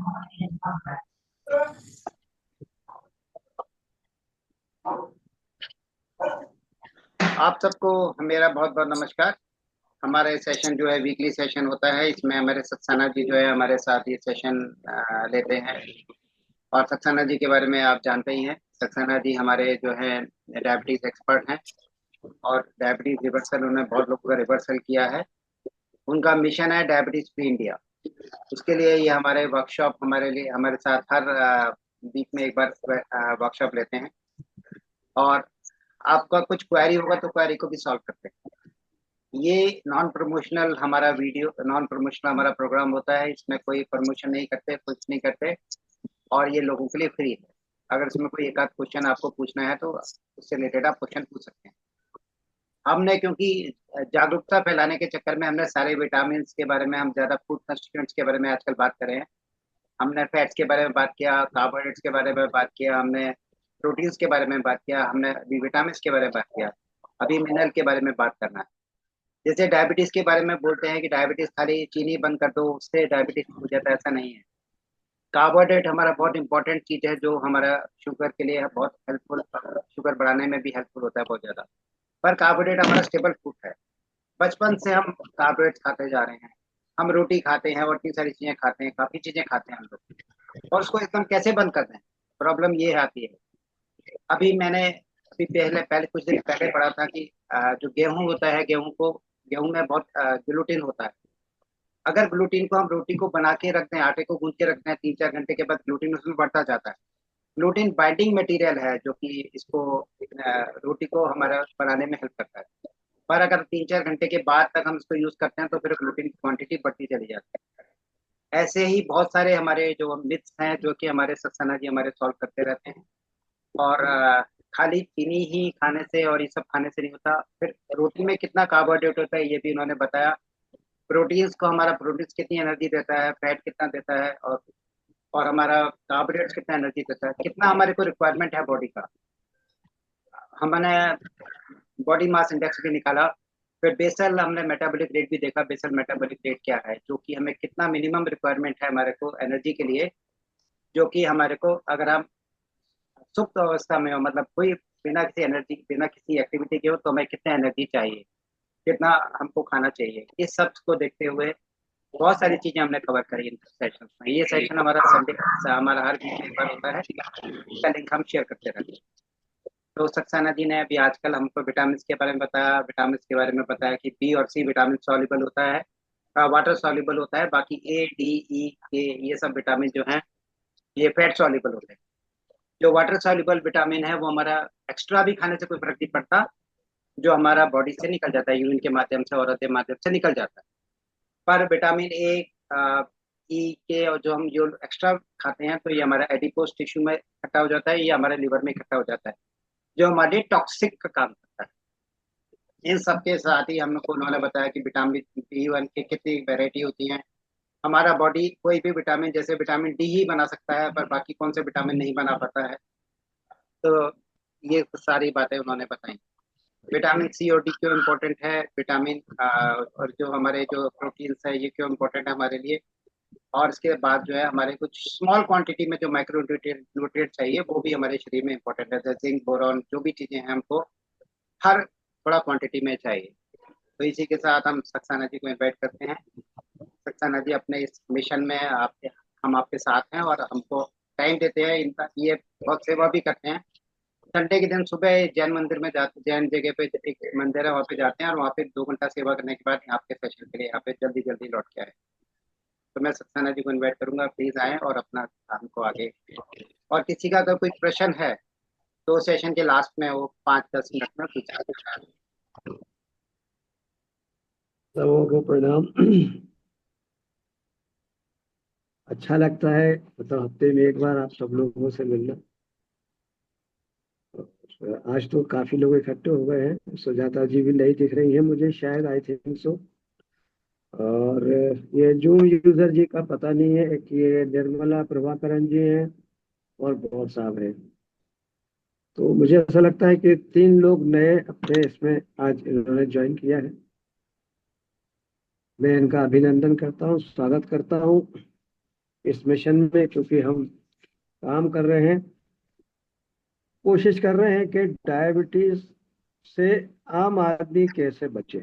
आप सबको मेरा बहुत बहुत नमस्कार। हमारा ये सेशन जो है वीकली सेशन होता है। इसमें हमारे सक्सेना जी जो है हमारे साथ ये सेशन लेते हैं। और सक्सेना जी के बारे में आप जानते ही हैं। सक्सेना जी हमारे जो है डायबिटीज एक्सपर्ट हैं। और डायबिटीज रिवर्सल उन्होंने बहुत लोगों का रिवर्सल किया है। उनका मिशन है डायबिटीज फ्री इंडिया। उसके लिए ये हमारे वर्कशॉप हमारे लिए हमारे साथ हर वीक में एक बार वर्कशॉप लेते हैं। और आपका कुछ क्वेरी होगा तो क्वेरी को भी सॉल्व करते हैं। ये नॉन प्रमोशनल हमारा प्रोग्राम होता है। इसमें कोई प्रमोशन नहीं करते, कुछ नहीं करते। और ये लोगों के लिए फ्री है। अगर इसमें कोई एक आध क्वेश्चन आपको पूछना है तो उससे रिलेटेड आप क्वेश्चन पूछ सकते हैं। हमने क्योंकि जागरूकता फैलाने के चक्कर में हमने सारे विटामिन के बारे में, हम ज्यादा फूड कंस्टिट्यूएंट्स के बारे में आजकल बात कर रहे हैं। हमने फैट्स के बारे में बात किया, कार्बोहाइड्रेट्स के बारे में बात किया, हमने प्रोटीन्स के बारे में बात किया, हमने अभी विटामिन के बारे में बात किया। अभी मिनरल के बारे में बात करना है। जैसे डायबिटीज के बारे में बोलते हैं कि डायबिटीज खाली चीनी बंद कर दो उससे डायबिटीज हो जाता है, ऐसा नहीं है। कार्बोहाइड्रेट हमारा बहुत इंपॉर्टेंट चीज है जो हमारा शुगर के लिए बहुत हेल्पफुल, शुगर बढ़ाने में भी हेल्पफुल होता है बहुत ज्यादा। पर कार्बोहाइड्रेट हमारा स्टेबल फूड है। बचपन से हम कार्बोहाइड्रेट खाते जा रहे हैं। हम रोटी खाते हैं और इतनी सारी चीजें खाते हैं, काफी चीजें खाते हैं हम लोग। और उसको एकदम कैसे बंद करते हैं, प्रॉब्लम ये आती है। अभी पहले पहले कुछ दिन पहले पढ़ा था कि जो गेहूं होता है, गेहूं में बहुत ग्लूटीन होता है। अगर ग्लूटीन को हम रोटी को बना के रखते हैं, आटे को गूंथ के रखते हैं, 3 4 घंटे के बाद ग्लूटीन उसमें बढ़ता जाता है। ग्लूटीन बाइंडिंग मटेरियल है जो कि इसको रोटी को हमारा बनाने में हेल्प करता है। पर अगर 3 4 घंटे के बाद तक हम इसको यूज करते हैं तो फिर ग्लूटीन की क्वांटिटी बढ़ती चली जाती है। ऐसे ही बहुत सारे हमारे जो मिथ्स हैं जो कि हमारे सक्सेना जी हमारे सॉल्व करते रहते हैं। और खाली चीनी ही खाने से और ये सब खाने से नहीं होता। फिर रोटी में कितना कार्बोहाइड्रेट होता है ये भी उन्होंने बताया। प्रोटीन्स कितनी एनर्जी देता है, फैट कितना देता है, और हमारा कार्बोहाइड्रेट्स कितना एनर्जी देता है, कितना हमारे को रिक्वायरमेंट है बॉडी का। हमने बॉडी मास इंडेक्स भी निकाला। फिर बेसल हमने मेटाबॉलिक रेट भी देखा। बेसल मेटाबॉलिक रेट क्या है, जो कि हमें कितना मिनिमम रिक्वायरमेंट है हमारे को एनर्जी के लिए। जो कि हमारे को अगर हम सुप्त अवस्था में हो, मतलब कोई बिना किसी एक्टिविटी के हो, तो हमें कितना एनर्जी चाहिए, कितना हमको खाना चाहिए, इस सब को देखते हुए बहुत सारी चीजें हमने कवर करी इन सेशन में। ये सेशन हमारा संडे, हमारा हर वीक में एक बार होता है। इसका लिंक हम शेयर करते रहते हैं। तो सक्सेना जी ने अभी आजकल हमको विटामिन के बारे में बताया। विटामिन के बारे में बताया कि बी और सी विटामिन सॉल्युबल होता है, वाटर सॉल्युबल होता है। बाकी ए डी ई के ये सब विटामिन जो हैं ये फैट सॉल्युबल होते हैं। जो वाटर सॉल्युबल विटामिन है वो हमारा एक्स्ट्रा भी खाने से कोई फर्क नहीं पड़ता, जो हमारा बॉडी से निकल जाता है, यूरिन के माध्यम से और के माध्यम से निकल जाता है। पर विटामिन ए, ई के और जो हम जो एक्स्ट्रा खाते हैं तो ये हमारा एडिपोज टिश्यू में इकट्ठा हो जाता है, ये हमारे लिवर में इकट्ठा हो जाता है, जो हमारे टॉक्सिक का काम करता है। इन सब के साथ ही हमको उन्होंने बताया कि विटामिन बी 1 की कितनी वेरायटी होती है। हमारा बॉडी कोई भी विटामिन, जैसे विटामिन डी ही बना सकता है पर बाकी कौन से विटामिन नहीं बना पाता है। तो ये सारी बातें उन्होंने बताई। विटामिन सी और डी क्यों इम्पोर्टेंट है, विटामिन और जो हमारे जो प्रोटीन्स है ये क्यों इम्पोर्टेंट है हमारे लिए। और इसके बाद जो है हमारे कुछ स्मॉल क्वांटिटी में जो माइक्रो न्यूट्रिएंट चाहिए वो भी हमारे शरीर में इम्पोर्टेंट है, जैसे जिंक, बोरॉन, जो भी चीजें हैं हमको हर थोड़ा क्वांटिटी में चाहिए। तो इसी के साथ हम सक्सेना जी को इनवाइट करते हैं। सक्सेना जी अपने इस मिशन में आपके हम आपके साथ हैं और हमको टाइम देते हैं। इनका ये बहुत सेवा भी करते हैं। संडे के दिन सुबह जैन जगह पे एक मंदिर है, वहाँ पे जाते हैं और वहाँ पे 2 घंटा सेवा करने के बाद यहाँ पे सेशन के लिए यहाँ पे जल्दी जल्दी लौट के आए। तो मैं सक्सेना जी को इनवाइट करूंगा, प्लीज आए और अपना काम को आगे। और किसी का अगर कोई प्रश्न है तो सेशन के लास्ट में वो 5 10 मिनट में पूछ सकते हैं। सबों को प्रणाम। अच्छा लगता है मतलब हफ्ते में एक बार आप सब लोगों से मिलना। आज तो काफी लोग इकट्ठे हो गए हैं। सुजाता जी भी नहीं दिख रही हैं मुझे, शायद, आई थिंक सो। और ये जूम यूजर जी का पता नहीं है। एक ये निर्मला प्रभाकरन जी हैं और बहुत साहब हैं। तो मुझे ऐसा लगता है कि 3 लोग नए अपने इसमें आज इन्होंने ज्वाइन किया है। मैं इनका अभिनंदन करता हूँ, स्वागत करता हूँ। इस मिशन में, क्योंकि हम काम कर रहे हैं, कोशिश कर रहे हैं कि डायबिटीज से आम आदमी कैसे बचे।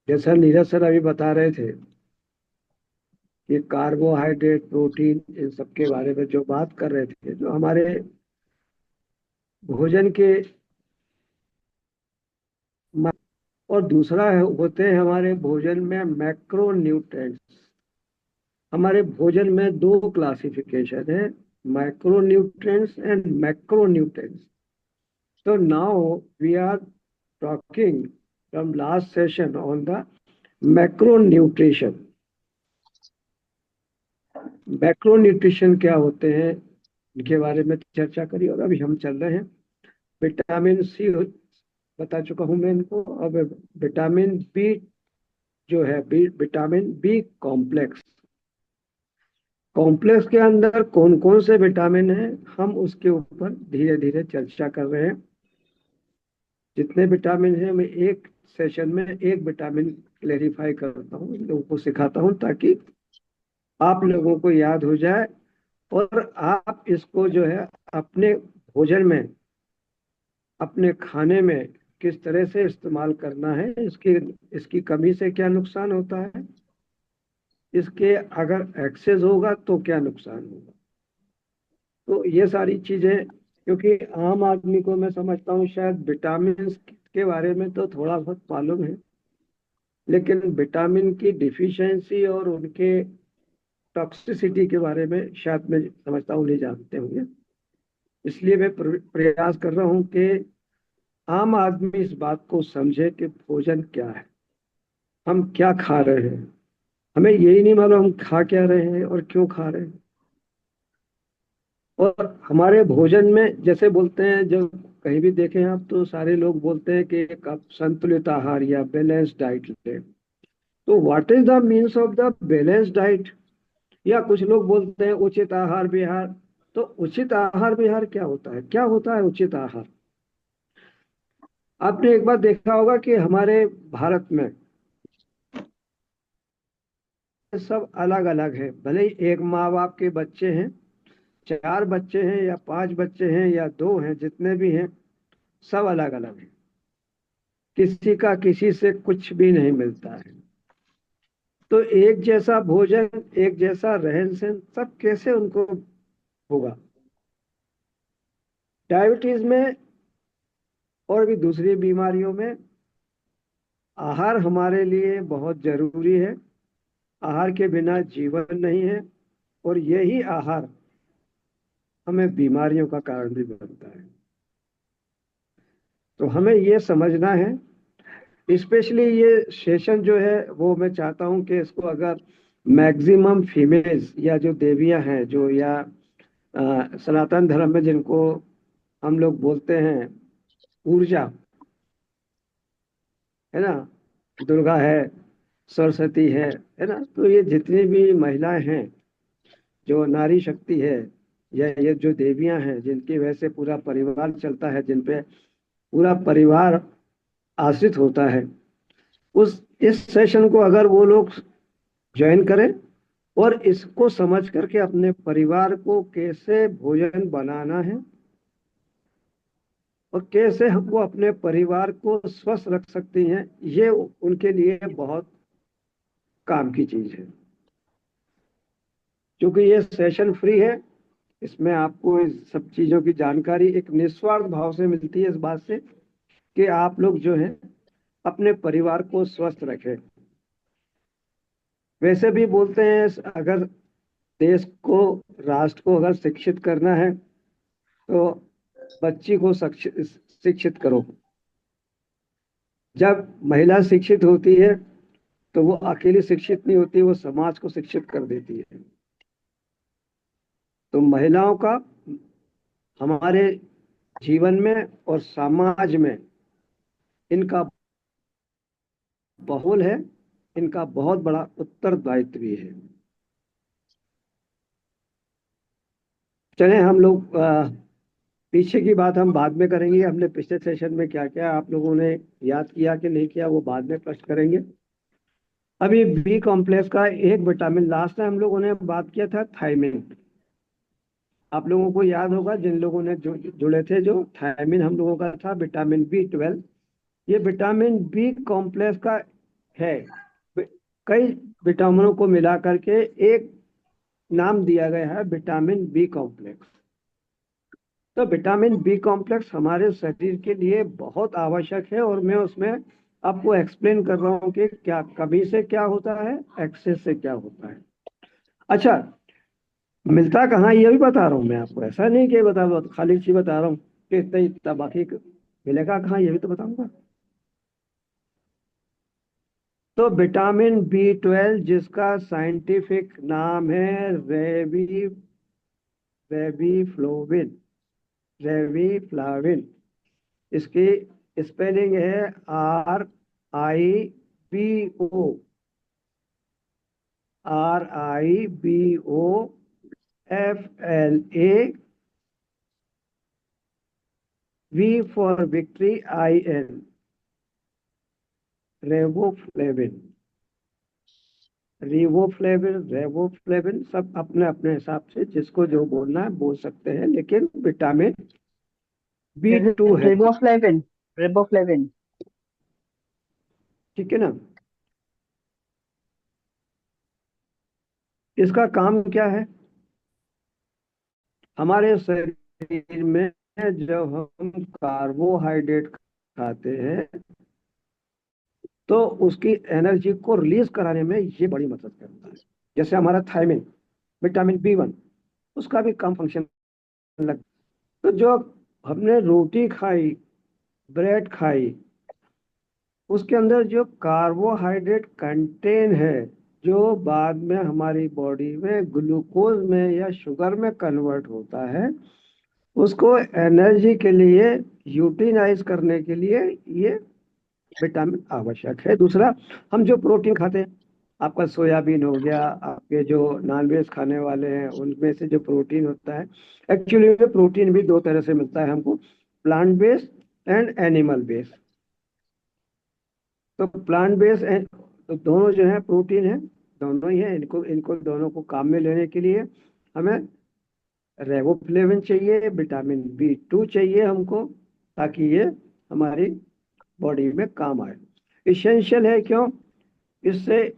जैसा नीरज सर अभी बता रहे थे कि कार्बोहाइड्रेट, प्रोटीन, इन सब के बारे में जो बात कर रहे थे, जो हमारे भोजन के और दूसरा है, होते हैं हमारे भोजन में मैक्रो न्यूट्रिएंट्स। हमारे भोजन में दो क्लासिफिकेशन है, micro nutrients and macro nutrients. So now we are talking from last session on the macronutrition. मैक्रोन्यूट्रिशन क्या होते हैं, इनके बारे में चर्चा करी, और अभी हम चल रहे हैं विटामिन सी, बता चुका हूं मैं इनको। अब विटामिन बी जो है, विटामिन बी कॉम्प्लेक्स, कॉम्प्लेक्स के अंदर कौन कौन से विटामिन हैं, हम उसके ऊपर धीरे धीरे चर्चा कर रहे हैं। जितने विटामिन हैं, मैं एक सेशन में एक विटामिन क्लेरिफाई करता हूँ, इन लोगों को सिखाता हूँ, ताकि आप लोगों को याद हो जाए और आप इसको जो है अपने भोजन में, अपने खाने में किस तरह से इस्तेमाल करना है, इसकी इसकी कमी से क्या नुकसान होता है, इसके अगर एक्सेस होगा तो क्या नुकसान होगा। तो ये सारी चीजें, क्योंकि आम आदमी को मैं समझता हूँ शायद विटामिन के बारे में तो थोड़ा बहुत मालूम है, लेकिन विटामिन की डिफिशियंसी और उनके टॉक्सिसिटी के बारे में शायद मैं समझता हूँ नहीं जानते होंगे। इसलिए मैं प्रयास कर रहा हूँ कि आम आदमी इस बात को समझे कि भोजन क्या है, हम क्या खा रहे हैं। हमें यही नहीं मालूम हम खा क्या रहे हैं और क्यों खा रहे हैं। और हमारे भोजन में जैसे बोलते हैं, जब कहीं भी देखें आप, तो सारे लोग बोलते हैं कि एक आप संतुलित आहार या बैलेंस डाइट लें। तो what is the means of the balance diet, या कुछ लोग बोलते हैं उचित आहार विहार। तो उचित आहार विहार क्या होता है, क्या होता है उचित आहार। आपने एक बार देखा होगा कि हमारे भारत में सब अलग अलग है, भले ही एक माँ बाप के बच्चे हैं, 4 बच्चे हैं या 5 बच्चे हैं या 2 हैं, जितने भी हैं सब अलग अलग हैं। किसी का किसी से कुछ भी नहीं मिलता है। तो एक जैसा भोजन, एक जैसा रहन सहन, सब कैसे उनको होगा। डायबिटीज में और भी दूसरी बीमारियों में आहार हमारे लिए बहुत जरूरी है। आहार के बिना जीवन नहीं है, और यही आहार हमें बीमारियों का कारण भी बनता है। तो हमें ये समझना है, स्पेशली ये सेशन जो है वो मैं चाहता हूँ कि इसको अगर मैक्सिमम फीमेल्स या जो देवियां हैं, जो या सनातन धर्म में जिनको हम लोग बोलते हैं ऊर्जा, है ना, दुर्गा है, सरस्वती है ना, तो ये जितनी भी महिलाएं हैं, जो नारी शक्ति है, या ये जो देवियां हैं जिनकी वजह से पूरा परिवार चलता है, जिन पे पूरा परिवार आश्रित होता है, उस इस सेशन को अगर वो लोग ज्वाइन करें और इसको समझ करके अपने परिवार को कैसे भोजन बनाना है और कैसे हम वो अपने परिवार को स्वस्थ रख सकती हैं, ये उनके लिए बहुत काम की चीज है। क्योंकि ये सेशन फ्री है, इसमें आपको इस सब चीजों की जानकारी एक निस्वार्थ भाव से मिलती है, इस बात से कि आप लोग जो है अपने परिवार को स्वस्थ रखें। वैसे भी बोलते हैं, अगर देश को, राष्ट्र को अगर शिक्षित करना है तो बच्ची को शिक्षित करो। जब महिला शिक्षित होती है तो वो अकेली शिक्षित नहीं होती, वो समाज को शिक्षित कर देती है। तो महिलाओं का हमारे जीवन में और समाज में इनका बहुल है, इनका बहुत बड़ा उत्तरदायित्व भी है। चले हम लोग पीछे की बात हम बाद में करेंगे। हमने पिछले सेशन में क्या क्या आप लोगों ने याद किया कि नहीं किया, वो बाद में प्रश्न करेंगे। अभी बी कॉम्प्लेक्स का एक विटामिन, लास्ट टाइम हम लोगों ने बात किया था थायमिन। आप लोगों को याद होगा, जिन लोगों ने जुड़े थे, जो थायमिन हम लोगों का था विटामिन B12। ये विटामिन बी कॉम्प्लेक्स का है। वि- कई विटामिनों को मिला करके एक नाम दिया गया है विटामिन बी कॉम्प्लेक्स। तो विटामिन बी कॉम्प्लेक्स हमारे शरीर के लिए बहुत आवश्यक है, और मैं उसमें आपको एक्सप्लेन कर रहा हूँ कि क्या कमी से क्या होता है, एक्सेस से क्या होता है। अच्छा, मिलता कहाँ ये भी बता रहा हूँ मैं आपको, ऐसा नहीं कि बता खाली चीज बता रहा हूँ कि इतना ही इतना, बाकी मिलेगा कहाँ ये भी तो बताऊंगा। तो विटामिन B12 जिसका साइंटिफिक नाम है रेबीफ्लोविन, रेबीफ्लाविन। इसकी स्पेलिंग है RIBOFLAVI फॉर विक्ट्री IN, रेबोफ्लेविन। रिवोफ्लेविन, रेबोफ्लेविन, सब अपने अपने हिसाब से जिसको जो बोलना है बोल सकते हैं, लेकिन विटामिन B2 है। Riboflavin, riboflavin. ठीक है ना। इसका काम क्या है हमारे शरीर में? जब हम कार्बोहाइड्रेट खाते हैं तो उसकी एनर्जी को रिलीज कराने में ये बड़ी मदद करता है। जैसे हमारा थायमिन, विटामिन B1, उसका भी कम फंक्शन लगता है। तो जो हमने रोटी खाई, ब्रेड खाई, उसके अंदर जो कार्बोहाइड्रेट कंटेन है, जो बाद में हमारी बॉडी में ग्लूकोज में या शुगर में कन्वर्ट होता है, उसको एनर्जी के लिए यूटिलाइज करने के लिए ये विटामिन आवश्यक है। दूसरा, हम जो प्रोटीन खाते हैं, आपका सोयाबीन हो गया, आपके जो नॉनवेज खाने वाले हैं उनमें से जो प्रोटीन होता है, एक्चुअली में प्रोटीन भी दो तरह से मिलता है हमको, plant based and animal based. तो प्लांट बेस्ड एंड, तो दोनों जो है प्रोटीन है, दोनों ही है। इनको इनको दोनों को काम में लेने के लिए हमें रेबोफ्लेविन चाहिए, विटामिन B2 चाहिए हमको, ताकि ये हमारी बॉडी में काम आए। इसेंशियल है, क्यों? इससे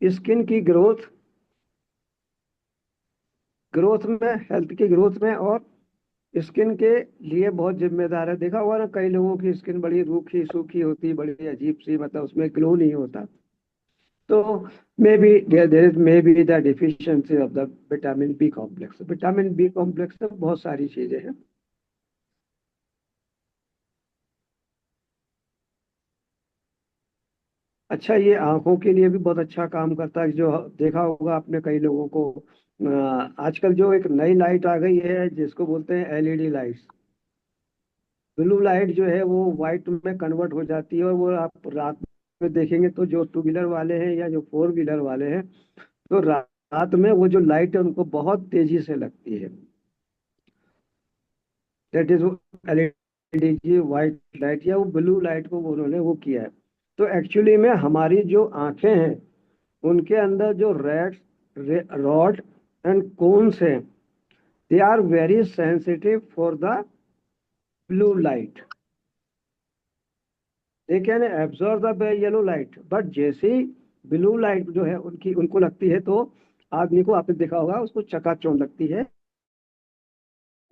स्किन की ग्रोथ, ग्रोथ में, हेल्थ की ग्रोथ में, और स्किन के लिए बहुत जिम्मेदार है। देखा होगा ना, कई लोगों की स्किन बड़ी रूखी सूखी होती, बड़ी अजीब सी, मतलब उसमें ग्लो नहीं होता। तो maybe there is maybe the deficiency of the vitamin B complex. Vitamin B complex में बहुत सारी चीजें हैं। अच्छा, ये आंखों के लिए भी बहुत अच्छा काम करता है। जो देखा होगा आपने कई लोगों को, आजकल जो एक नई लाइट आ गई है जिसको बोलते हैं LED लाइट्स, ब्लू लाइट जो है वो व्हाइट में कन्वर्ट हो जाती है, और वो आप रात में देखेंगे तो जो टू व्हीलर वाले हैं या जो फोर व्हीलर वाले हैं, तो रात में वो जो लाइट है उनको बहुत तेजी से लगती है। दैट इज LED की व्हाइट लाइट या वो ब्लू लाइट को उन्होंने वो किया है। तो एक्चुअली में हमारी जो आंखें हैं उनके अंदर जो रॉड एंड कोन्स हैं, they are very sensitive for the blue light. They can absorb the yellow light, but जैसे ही ब्लू लाइट जो है उनकी उनको लगती है, तो आदमी को, आपने देखा होगा, उसको चकाचौंध लगती है।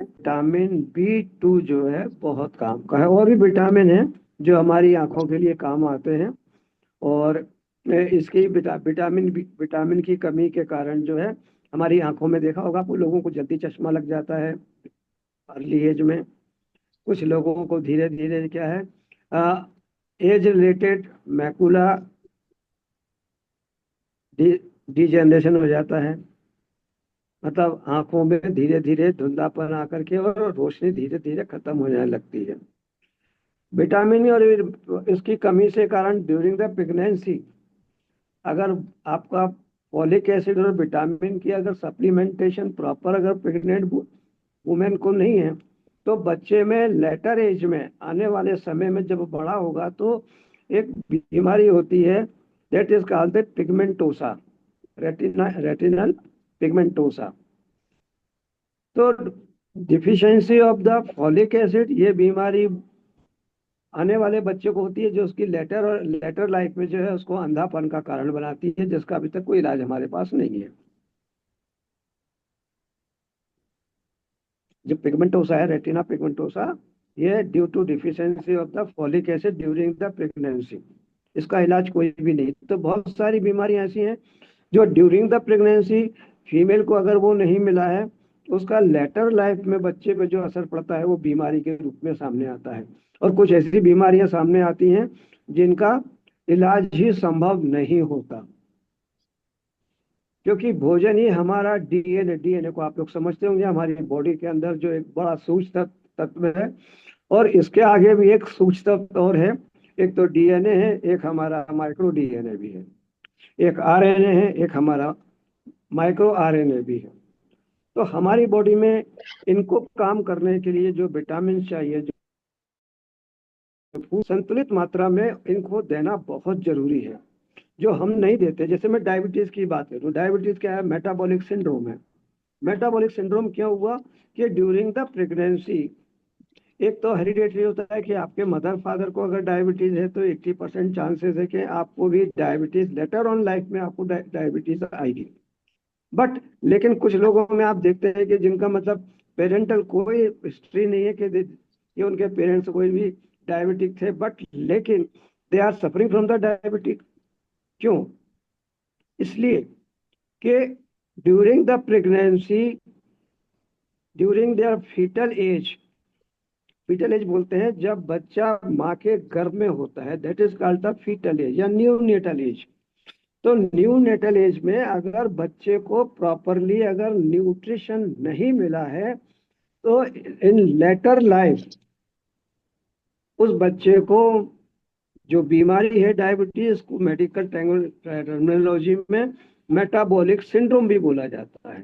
विटामिन B2 जो है बहुत काम का है। और भी विटामिन है जो हमारी आंखों के लिए काम आते हैं, और इसकी विटामिन की कमी के कारण जो है हमारी आंखों में, देखा होगा आप लोगों को जल्दी चश्मा लग जाता है अर्ली एज में। कुछ लोगों को धीरे धीरे क्या है, एज रिलेटेड मैकुला डिजेनरेशन हो जाता है, मतलब आंखों में धीरे धीरे धुंधलापन आकर के और रोशनी धीरे धीरे खत्म हो जाने लगती है। विटामिन और इसकी कमी से कारण ड्यूरिंग द प्रेगनेंसी, अगर आपका फॉलिक एसिड और विटामिन की अगर सप्लीमेंटेशन प्रॉपर अगर प्रेग्नेंट वुमेन को नहीं है, तो बच्चे में लेटर एज में आने वाले समय में जब बड़ा होगा तो एक बीमारी होती है, that is called the pigmentosa, retinal pigmentosa. तो deficiency of the folic acid ये बीमारी आने वाले बच्चे को होती है जो उसकी लेटर लाइफ में जो है उसको अंधापन का कारण बनाती है, जिसका अभी तक कोई इलाज हमारे पास नहीं है। जो पिगमेंटोसा है, रेटिना पिगमेंटोसा, ये due to deficiency of the folic acid during the pregnancy. इसका इलाज कोई भी नहीं। तो बहुत सारी बीमारियां ऐसी हैं जो ड्यूरिंग द प्रेगनेंसी फीमेल को अगर वो नहीं मिला है, उसका लेटर लाइफ में बच्चे पे जो असर पड़ता है वो बीमारी के रूप में सामने आता है। और कुछ ऐसी बीमारियां सामने आती हैं जिनका इलाज ही संभव नहीं होता, क्योंकि भोजन ही हमारा डीएनए को आप लोग समझते होंगे, हमारी बॉडी के अंदर जो एक बड़ा सूक्ष्म तत्व है। और इसके आगे भी एक सूक्ष्म तत्व और है, एक तो डीएनए है, एक हमारा माइक्रो डीएनए भी है, एक आरएनए है, एक हमारा माइक्रो आरएनए भी है। तो हमारी बॉडी में इनको काम करने के लिए जो विटामिन चाहिए, जो संतुलित मात्रा में इनको देना बहुत जरूरी है, जो हम नहीं देते। जैसे मैं डायबिटीज की बात करूँ, डायबिटीज क्या है? मेटाबॉलिक सिंड्रोम है। मेटाबॉलिक सिंड्रोम क्यों हुआ? कि ड्यूरिंग द प्रेगनेंसी एक तो हेरिडेटरी होता है कि आपके मदर फादर को अगर डायबिटीज है तो 80% चांसेस है कि आपको भी डायबिटीज लेटर ऑन लाइफ में आपको डायबिटीज आएगी। बट लेकिन कुछ लोगों में आप देखते हैं कि जिनका मतलब पेरेंटल कोई हिस्ट्री नहीं है कि उनके पेरेंट्स कोई भी डायबिटिक थे, बट लेकिन they are suffering from the diabetic. क्यों? इसलिए कि during the pregnancy, during their fetal age बोलते हैं जब बच्चा माँ के गर्भ में होता है, that is called the fetal age या न्यू नेटल एज। तो न्यू नेटल एज में अगर बच्चे को प्रॉपरली अगर न्यूट्रिशन नहीं मिला है तो इन लेटर लाइफ उस बच्चे को जो बीमारी है डायबिटीज को मेडिकल टर्मिनोलॉजी में मेटाबॉलिक सिंड्रोम भी बोला जाता है।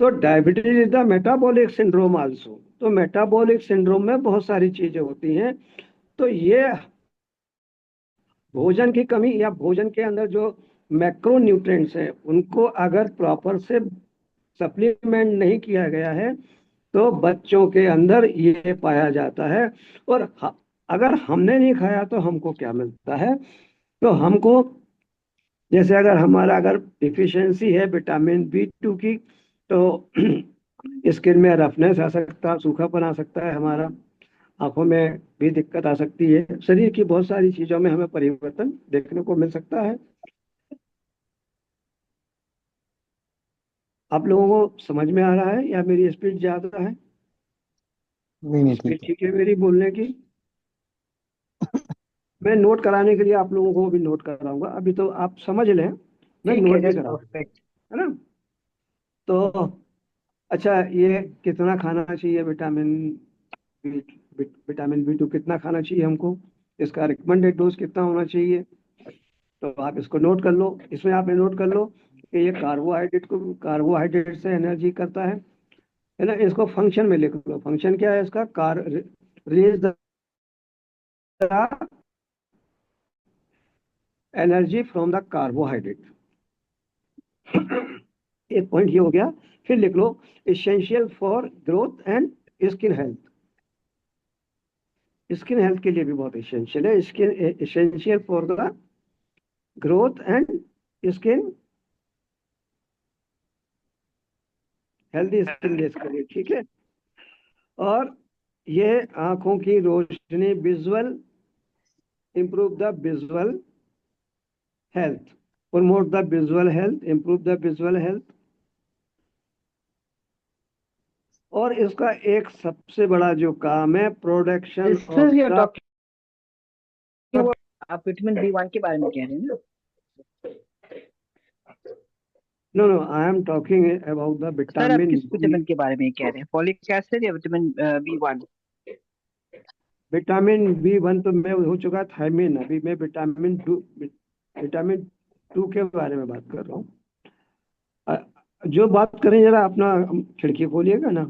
तो diabetes is the metabolic syndrome also. तो मेटाबॉलिक सिंड्रोम में बहुत सारी चीजें होती हैं। तो ये भोजन की कमी या भोजन के अंदर जो मैक्रो न्यूट्रिएंट्स हैं उनको अगर प्रॉपर से सप्लीमेंट नहीं किया गया है तो बच्चों के अंदर ये पाया जाता है। और अगर हमने नहीं खाया तो हमको क्या मिलता है? तो हमको जैसे अगर डिफिशियंसी है विटामिन B2 की तो स्किन में रफनेस आ सकता है, सूखापन आ सकता है, हमारा आंखों में भी दिक्कत आ सकती है, शरीर की बहुत सारी चीजों में हमें परिवर्तन देखने को मिल सकता है। आप लोगों को समझ में आ रहा है या मेरी स्पीड ज्यादा है? नहीं स्पीड ठीक है। ठीक है मेरी बोलने की? मैं नोट कराने के लिए आप लोगों को भी नोट कराऊंगा, अभी तो आप समझ लें, मैं ठीक है, नोट भी दैट्स कराऊंगा, परफेक्ट। है ना? तो अच्छा, ये कितना खाना चाहिए विटामिन B2 कितना खाना चाहिए हमको? इसका रिकमेंडेड डोज कितना होना चाहिए? तो आप इसको नोट कर लो। इसमें आप नोट कर लो कि ये कार्बोहाइड्रेट से एनर्जी करता है ना? इसको फंक्शन में लिख लो। फंक्शन क्या है इसका? Raise the energy from the carbohydrate. एक पॉइंट ये हो गया। फिर लिख लो essential for growth and skin health. Skin health के लिए भी बहुत इसेंशियल है। Skin essential for the growth and skin healthy skin less के लिए, ठीक है? और ये आंखों की रोशनी, visual, improve the visual health, promote the visual health, improve the visual health। और इसका एक सबसे बड़ा जो काम है production this of is your the talking, आप विटामिन B1 के बारे में कह रहे हैं ना? No I am talking about the sir आप विटामिन किस विटामिन के बारे में कह रहे हैं, फॉलिक एसिड या विटामिन B1? विटामिन B1 तो मैं हो चुका थायमिन, अभी मैं विटामिन 2 के बारे में बात कर रहा हूँ। जो बात करें जरा अपना खिड़की खोलिएगा ना।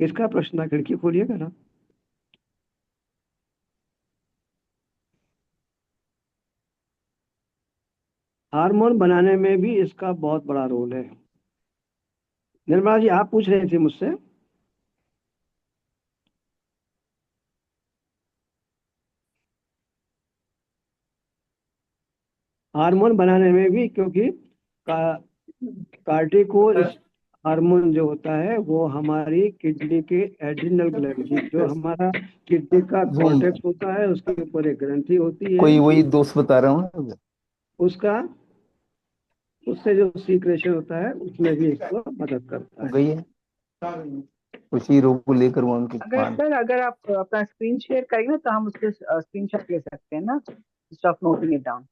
किसका प्रश्न था? खिड़की खोलिएगा ना। हार्मोन बनाने में भी इसका बहुत बड़ा रोल है। निर्मला जी, आप पूछ रहे थे मुझसे। हार्मोन बनाने में भी, क्योंकि का, कार्टिकोल हार्मोन जो होता है वो हमारी किडनी के एड्रिनल ग्लैंड की, जो हमारा किडनी का नहीं, कॉर्टेक्स होता है, उसके ऊपर एक ग्रंथि होती है कोई वही दोस्त बता रहा हूँ। उसका, उससे जो सीक्रेशन होता है उसमें भी इसको मदद करता है। गई है उसी रोग को लेकर वो उनके अगर पास। सर, अगर आप अपना स्क्रीन शेयर करेंगे तो हम उसके स्क्रीनशॉट ले सकते हैं ना, instead of noting it down.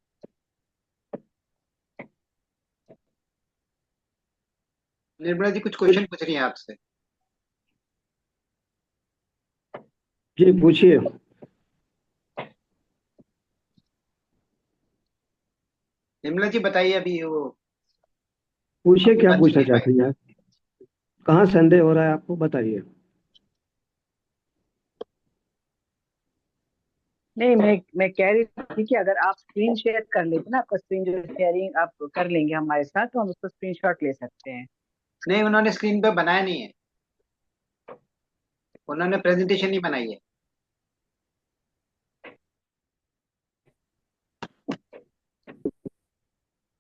Nirmala ji कुछ क्वेश्चन पूछ रही हैं आपसे। जी पूछिए। निर्मला जी बताइए, अभी वो पूछिए, आपकी क्या बात सुन पूछना नहीं पाए। चाहती हैं आप? कहाँ संदेह हो रहा है आपको, बताइए। नहीं, मैं कह रही थी कि अगर आप स्क्रीन शेयर कर लेते ना, आपका स्क्रीन जो शेयरिंग आप कर लेंगे हमारे साथ, तो हम उसका स्क्रीनशॉट ले सकते हैं। नहीं, उन्होंने स्क्रीन पे बनाया नहीं है, उन्होंने प्रेजेंटेशन नहीं बनाई है।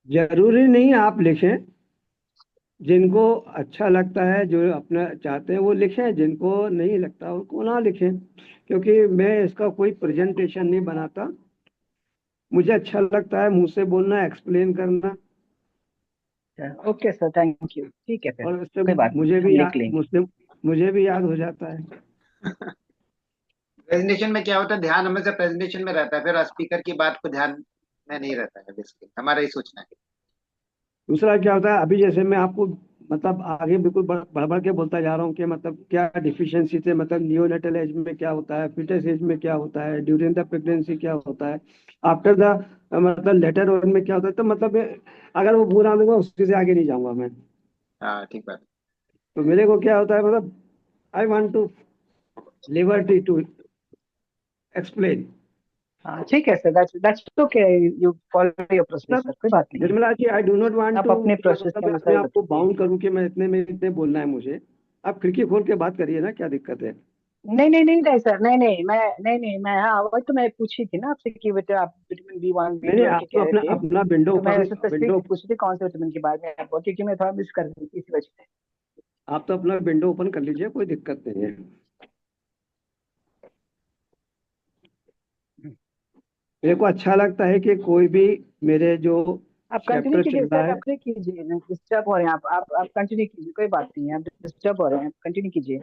जरूरी नहीं आप लिखें, जिनको अच्छा लगता है, जो अपना चाहते हैं वो लिखें, जिनको नहीं लगता उनको ना लिखें, क्योंकि मैं इसका कोई प्रेजेंटेशन नहीं बनाता। मुझे अच्छा लगता है मुंह से बोलना, एक्सप्लेन करना, ओके सर, थैंक यू, ठीक है फिर, और उससे कोई बात नहीं, हम लिख लेंगे। मुझे भी याद हो जाता है। प्रेजेंटेशन में क्या होता है, ध्यान हमेशा प्रेजेंटेशन में रहता है, फिर स्पीकर की बात को ध्यान में नहीं रहता है, बेसिकली हमारा ही सोचना है। दूसरा क्या होता है, अभी जैसे मैं आपको मतलब आगे बिल्कुल बढ़ बढ़ के बोलता जा रहा हूँ कि मतलब क्या डिफिशियंसी थे, मतलब नियोनेटल एज में क्या होता है, फिटस एज में क्या होता है, ड्यूरिंग द प्रेगनेंसी क्या होता है, आफ्टर द मतलब लेटर ऑन में क्या होता है, तो मतलब अगर वो पूरा दूंगा उससे से आगे नहीं जाऊंगा मैं। हाँ ठीक बात। तो मेरे को क्या होता है, मतलब I want to liberty to explain. हाँ ठीक है sir, that's okay, you follow your process मतलब सर, कोई बात नहीं है। Nirmala ji, I do not want आप टू अपने प्रोसेस के मतलब अपने अनुसार आप को बताइए। बाउंड करूं कि मैं इतने में इतने बोलना है मुझे। आप खिड़की खोल के बात करिए ना, क्या दिक्कत है? नहीं नहीं नहीं नहीं सर, नहीं नहीं, मैं हाँ, वही तो मैं पूछी थी ना आपसे कि बेटा आप विटामिन बी 1 नहीं नहीं, बी 2 के आप तो कह रहे अपना थे। अपना विंडो तो मैं ओपन, वैसे स्पेसिफिक विंडो, पूछी थी कौन से विटामिन के बारे में आपको, क्योंकि मैं थोड़ा मिस कर दी थी इसी वजह से। आप तो अपना विंडो ओपन कर लीजिए, कोई दिक्कत नहीं है। मेरे को अच्छा लगता है कि कोई भी मेरे जो आप कंटिन्यू चैप्टर कीजिए चल रहा सर, है। आप नहीं कीजिए, डिस्टर्ब हो रहे हैं आप कंटिन्यू कीजिए, कोई बात नहीं है, आप डिस्टर्ब हो रहे हैं, कंटिन्यू कीजिए।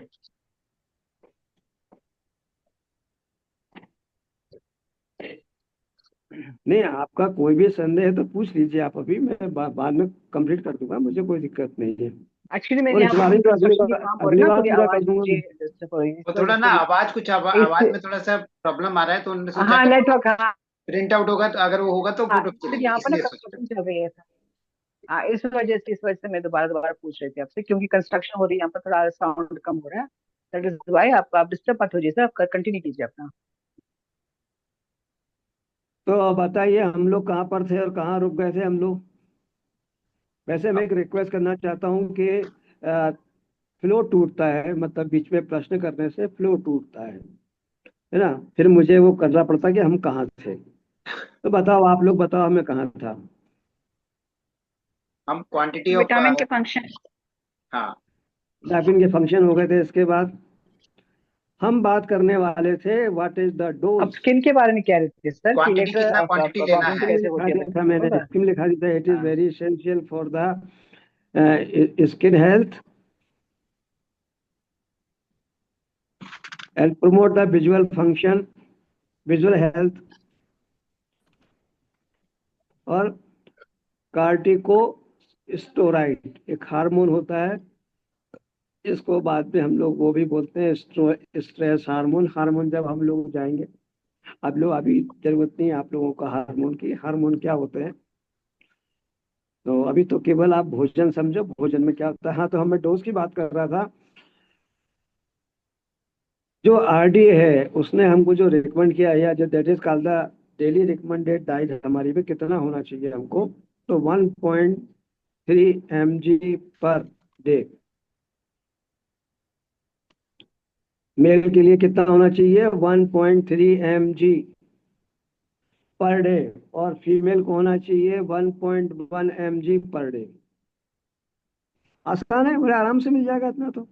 नहीं, आपका कोई भी संदेह है तो पूछ लीजिए आप, अभी मैं बाद में कंप्लीट कर दूंगा, मुझे कोई दिक्कत नहीं है। एक्चुअली मेरे और यहाँ इस पर बार थोड़ी ही तो कंस्ट्रक्शन की काम हो रही अगली है ना, बार थोड़ी पूरा कर आवाज दूंगा मुझे मैं। डिस्टर्ब हो रही है, इस वो वजह थोड़ा ना से। आवाज, कुछ इस आवाज में थोड़ा सा प्रॉब्लम आ रहा है, तो उन्होंने सोचा हाँ कि नेटवर्क, हाँ प्रिंट आउट होगा, तो अगर वो होगा तो हाँ, फोटो खींच फिर लेंगे, यहाँ पर ना इसलिए सोचा। कंस्ट्रक्शन चल रही है। हाँ, इस वजह से मैं दोबारा दोबारा पूछ रही थी आपसे, क्योंकि कंस्ट्रक्शन हो रही है यहाँ पर, थोड़ा साउंड कम हो रहा है। दैट इज वाई आप डिस्टर्ब मत होइए सर, आप कंटिन्यू कीजिए अपना। तो बताइए, हम लोग कहाँ पर थे और कहाँ रुक गए थे हम लोग? वैसे मैं अब एक रिक्वेस्ट करना चाहता हूँ कि फ्लो टूटता है, मतलब बीच में प्रश्न करने से फ्लो टूटता है ना, फिर मुझे वो करना पड़ता है कि हम कहाँ थे। तो बताओ, आप लोग बताओ, हमें कहाँ था? हम क्वांटिटी ऑफ, विटामिन के फंक्शन। हाँ विटामिन के फंक्शन हो गए थे, इसके बाद हम बात करने वाले थे व्हाट इज द अब डोज। स्किन के बारे में कह रहे थे सर कि क्वांटिटी, लेटर कितना ऑफ क्वांटिटी लेना प्रॉब्लम है। कैसे लिखा होती है दिया था बच्चे में, मैंने, होगा। स्किम लिखा दिया था, इट इज हाँ very essential for the skin health and promote the visual function, visual health। और कार्टिकोस्टेरॉइड एक हार्मोन होता है, इसको बाद में हम लोग वो भी बोलते हैं स्ट्रेस हार्मोन। हार्मोन जब हम लोग जाएंगे, आप लोग अभी जरूरत नहीं है आप लोगों का हार्मोन की, हार्मोन क्या होते हैं। तो अभी तो केवल आप भोजन समझो, भोजन में क्या होता है। हाँ, तो हम मैं डोज की बात कर रहा था। जो आरडीए है उसने हमको जो रिकमेंड किया है, या जो that is called the daily recommended diet, हमारी में कितना होना चाहिए हमको, तो 1.3 mg पर डे। मेल के लिए कितना होना चाहिए? 1.3 mg पर डे, और फीमेल को होना चाहिए 1.1 mg पर डे। आसान है, बड़े आराम से मिल जाएगा इतना तो।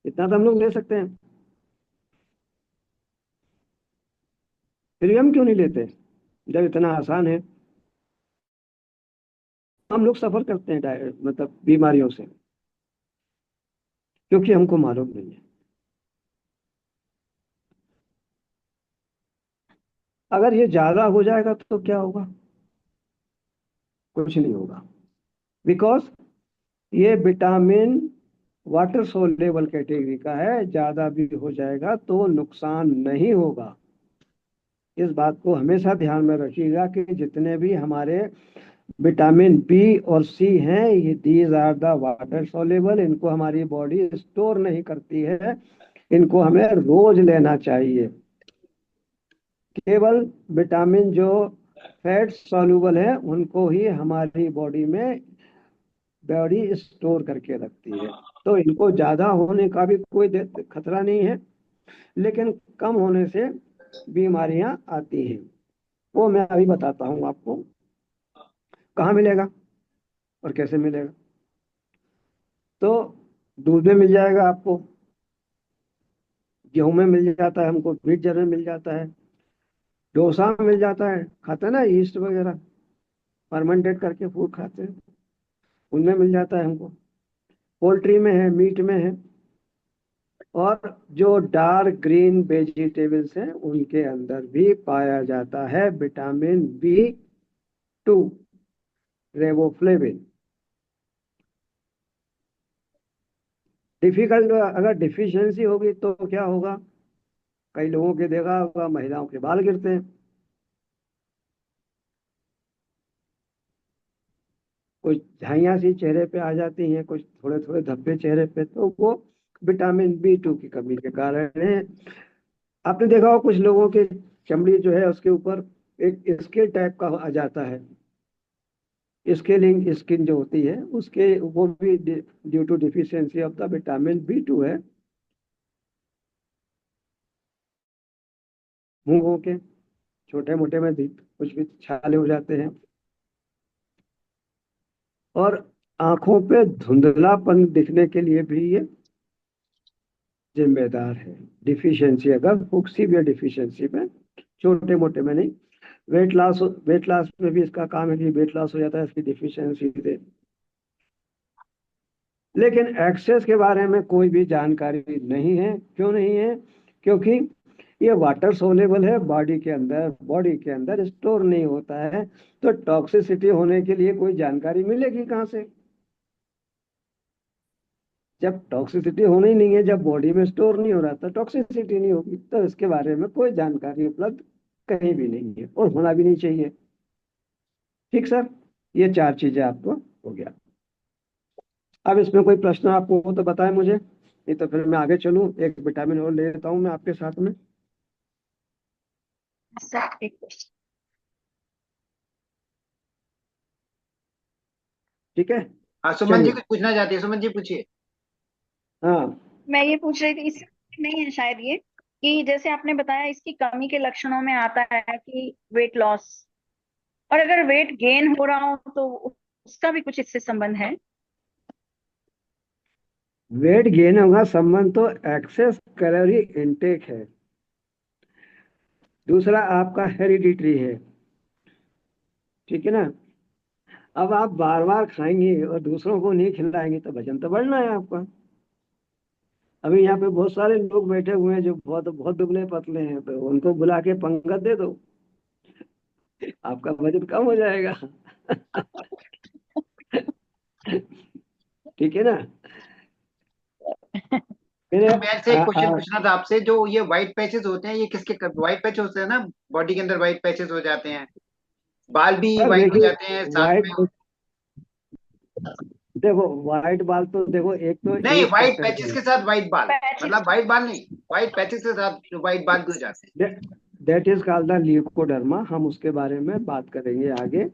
इतना तो हम लोग ले सकते हैं, फिर भी हम क्यों नहीं लेते जब इतना आसान है। हम लोग सफर करते हैं मतलब बीमारियों से, क्योंकि हमको मालूम नहीं है। अगर ये ज्यादा हो जाएगा तो क्या होगा? कुछ नहीं होगा, बिकॉज ये विटामिन वाटर सोल्युबल कैटेगरी का है। ज्यादा भी हो जाएगा तो नुकसान नहीं होगा। इस बात को हमेशा ध्यान में रखिएगा कि जितने भी हमारे विटामिन बी और सी हैं, ये these are the water soluble. इनको हमारी बॉडी स्टोर नहीं करती है, इनको हमें रोज लेना चाहिए। केवल विटामिन जो फैट सॉल्युबल है उनको ही हमारी बॉडी में बॉडी स्टोर करके रखती है। तो इनको ज्यादा होने का भी कोई खतरा नहीं है, लेकिन कम होने से बीमारियां आती हैं। वो मैं अभी बताता हूँ आपको कहाँ मिलेगा और कैसे मिलेगा। तो दूध में मिल जाएगा आपको, गेहूं में मिल जाता है, हमको व्हीट जर में मिल जाता है, डोसा में मिल जाता है, खाते हैं ना ईस्ट वगैरह, फर्मेंटेड करके फूड खाते हैं, उनमें मिल जाता है हमको। पोल्ट्री में है, मीट में है, और जो डार्क ग्रीन वेजिटेबल्स हैं उनके अंदर भी पाया जाता है विटामिन B2, रेबोफ्लेविन। डिफिकल्ट अगर डिफिशियंसी होगी तो क्या होगा? कई लोगों के देखा होगा, महिलाओं के बाल गिरते हैं, कुछ झाइयाँ सी चेहरे पे आ जाती हैं, कुछ थोड़े थोड़े धब्बे चेहरे पे, तो वो विटामिन B2 की कमी के कारण है। आपने देखा हो कुछ लोगों के चमड़ी जो है उसके ऊपर एक स्केल टाइप का आ जाता है, स्केलिंग स्किन जो होती है उसके, वो भी due to deficiency of the vitamin B2 है। मूंगों के छोटे मोटे में भी कुछ भी छाले हो जाते हैं, और आंखों पे धुंधलापन दिखने के लिए भी ये जिम्मेदार है। डिफिशियंसी अगर फुक्सीवियर डिफिशियंसी में, छोटे मोटे में नहीं। वेट लॉस में भी इसका काम है कि वेट लॉस हो जाता है इसकी डिफिशियंसी से। लेकिन एक्सेस के बारे में कोई भी जानकारी नहीं है। क्यों नहीं है? क्योंकि ये वाटर सोलेबल है, बॉडी के अंदर स्टोर नहीं होता है। तो टॉक्सिसिटी होने के लिए कोई जानकारी मिलेगी कहाँ से? जब टॉक्सिसिटी होनी नहीं है, जब बॉडी में स्टोर नहीं हो रहा तो टॉक्सिसिटी नहीं होगी। तो इसके बारे में कोई जानकारी उपलब्ध कहीं भी नहीं है, और होना भी नहीं चाहिए। ठीक सर, ये 4 चीजें आपको हो गया। अब इसमें कोई प्रश्न आपको हो तो बताएं मुझे, नहीं तो फिर मैं आगे चलूं। एक विटामिन और ले लेता हूं मैं आपके साथ में। सर एक क्वेश्चन। ठीक है, हाँ, सुमन जी चलिए। कुछ पूछना चाहती है, सुमन जी पूछिए। हाँ, मैं ये पूछ रही थी, इससे नहीं है शायद ये, कि जैसे आपने बताया इसकी कमी के लक्षणों में आता है कि वेट लॉस, और अगर वेट गेन हो रहा हो तो उसका भी कुछ इससे संबंध है? वेट गेन होगा संबंध तो एक्सेस कैलोरी इनटेक है। दूसरा आपका हेरिडिटरी है, ठीक है ना। अब आप बार बार खाएंगे और दूसरों को नहीं खिलाएंगे तो वजन तो बढ़ना है आपका। अभी यहाँ पे बहुत सारे लोग बैठे हुए हैं जो बहुत बहुत दुबले पतले हैं, तो उनको बुला के पंगत दे दो, आपका वजन कम हो जाएगा। ठीक है ना। मेरे अच्छा, मैं ऐसे एक क्वेश्चन पूछना था आपसे। जो ये व्हाइट पैचेस होते हैं, ये किसके व्हाइट पैच होते हैं ना, बॉडी के अंदर व्हाइट पैचेस हो जाते हैं, बाल भी सर व्हाइट हो देखिए, जाते हैं साथ वाइट में। देखो वाइट बाल तो देखो, एक तो नहीं, एज व्हाइट फैक्टर भी पैचेस है। के साथ व्हाइट बाल, पैचिस। मतलब व्हाइट बाल नहीं, व्हाइट पैचेस के साथ व्हाइट बाल भी हो जाते हैं। That is called the leucoderma. हम उसके बारे में बात करेंगे आगे।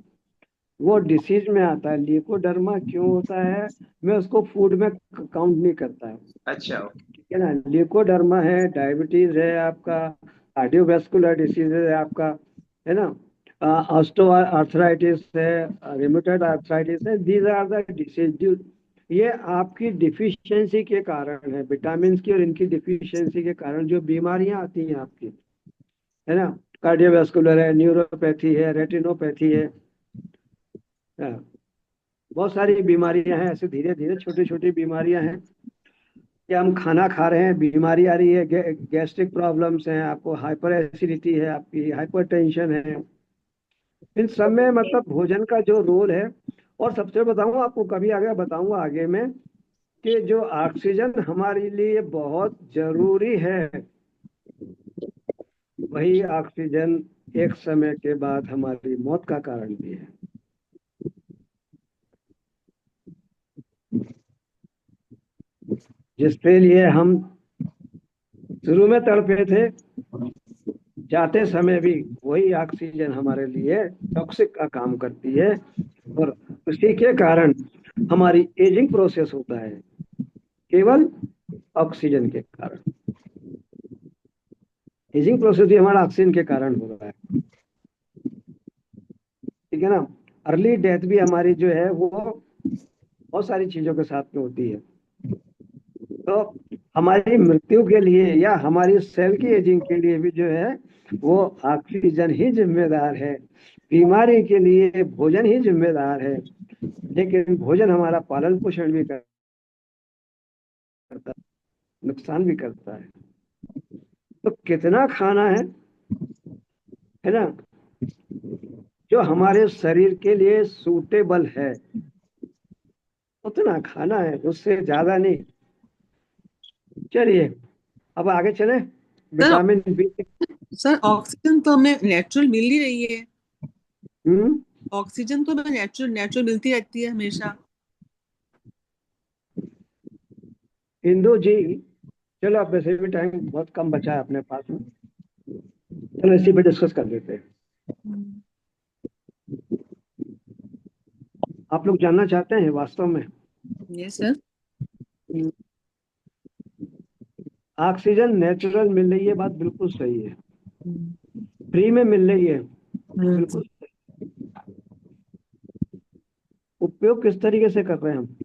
वो डिसीज में आता है। ल्यूकोडर्मा क्यों होता है, मैं उसको फूड में काउंट नहीं करता है। अच्छा, ठीक है ना। ल्यूकोडर्मा है, डायबिटीज है आपका, कार्डियोवैस्कुलर डिसीज है आपका, है ना, ऑस्टो आर्थराइटिस है, रिमेटॉइड आर्थराइटिस है। दीज आर द डिसीज, ये आपकी डिफिशियंसी के कारण है, विटामिन की और इनकी डिफिशियंसी के कारण जो बीमारियां आती हैं आपकी, है ना। कार्डियोवैस्कुलर है, न्यूरोपैथी है, रेटिनोपैथी है, हाँ, बहुत सारी बीमारियां हैं। ऐसे धीरे धीरे छोटी छोटी बीमारियां हैं कि हम खाना खा रहे हैं, बीमारी आ रही है, गैस्ट्रिक प्रॉब्लम्स हैं आपको, हाइपर एसिडिटी है आपकी, हाइपरटेंशन है। इन सब में मतलब भोजन का जो रोल है। और सबसे बताऊं आपको, कभी आगे बताऊंगा आगे में, कि जो ऑक्सीजन हमारे लिए बहुत जरूरी है, वही ऑक्सीजन एक समय के बाद हमारी मौत का कारण भी है। जिसके लिए हम शुरू में तड़पे थे, जाते समय भी वही ऑक्सीजन हमारे लिए टॉक्सिक का काम करती है। और उसी के कारण हमारी एजिंग प्रोसेस होता है, केवल ऑक्सीजन के कारण। एजिंग प्रोसेस भी हमारा ऑक्सीजन के कारण हो रहा है, ठीक है ना। अर्ली डेथ भी हमारी जो है वो बहुत सारी चीजों के साथ में होती है। तो हमारी मृत्यु के लिए या हमारी सेल की एजिंग के लिए भी जो है वो ऑक्सीजन ही जिम्मेदार है। बीमारी के लिए भोजन ही जिम्मेदार है, लेकिन भोजन हमारा पालन पोषण भी करता है, नुकसान भी करता है। तो कितना खाना है ना, जो हमारे शरीर के लिए सूटेबल है, उतना खाना है, उससे ज्यादा नहीं। चलिए अब आगे चले। Vitamin B. सर ऑक्सीजन तो हमें नेचुरल मिल ही रही है। हम्म। ऑक्सीजन तो हमें नेचुरल नेचुरल मिलती रहती है हमेशा। इंदु जी, चलो अब वैसे भी टाइम बहुत कम बचा है अपने पास में, चलो इसी पे डिस्कस कर लेते हैं। आप लोग जानना चाहते हैं वास्तव में यस सर। ऑक्सीजन नेचुरल मिल रही है, बात बिल्कुल सही है। फ्री में मिल रही है, बिल्कुल सही। उपयोग किस तरीके से कर रहे हैं हम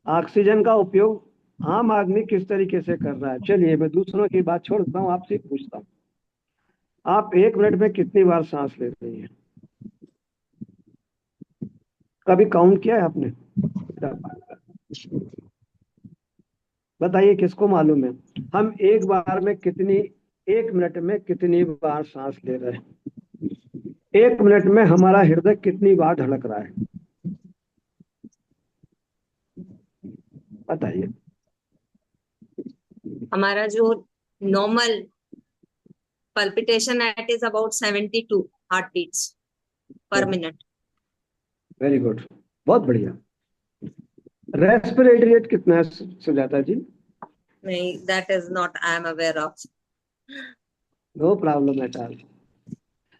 ऑक्सीजन का उपयोग, आम आदमी किस तरीके से कर रहा है? चलिए मैं दूसरों की बात छोड़ता हूँ, आपसे पूछता हूँ, आप 1 मिनट में कितनी बार सांस ले रही हैं? कभी काउंट किया है आपने? बताइए, किसको मालूम है हम एक बार में कितनी, 1 मिनट में कितनी बार सांस ले रहे हैं? 1 मिनट में हमारा हृदय कितनी बार धड़क रहा है? बताइए। हमारा जो normal palpitation rate is about 72 heart beats per minute. Very good, बहुत बढ़िया। रेस्पिरेटरी रेट कितना है सुजाता जी? नहीं, that is not I am aware of. No problem at all.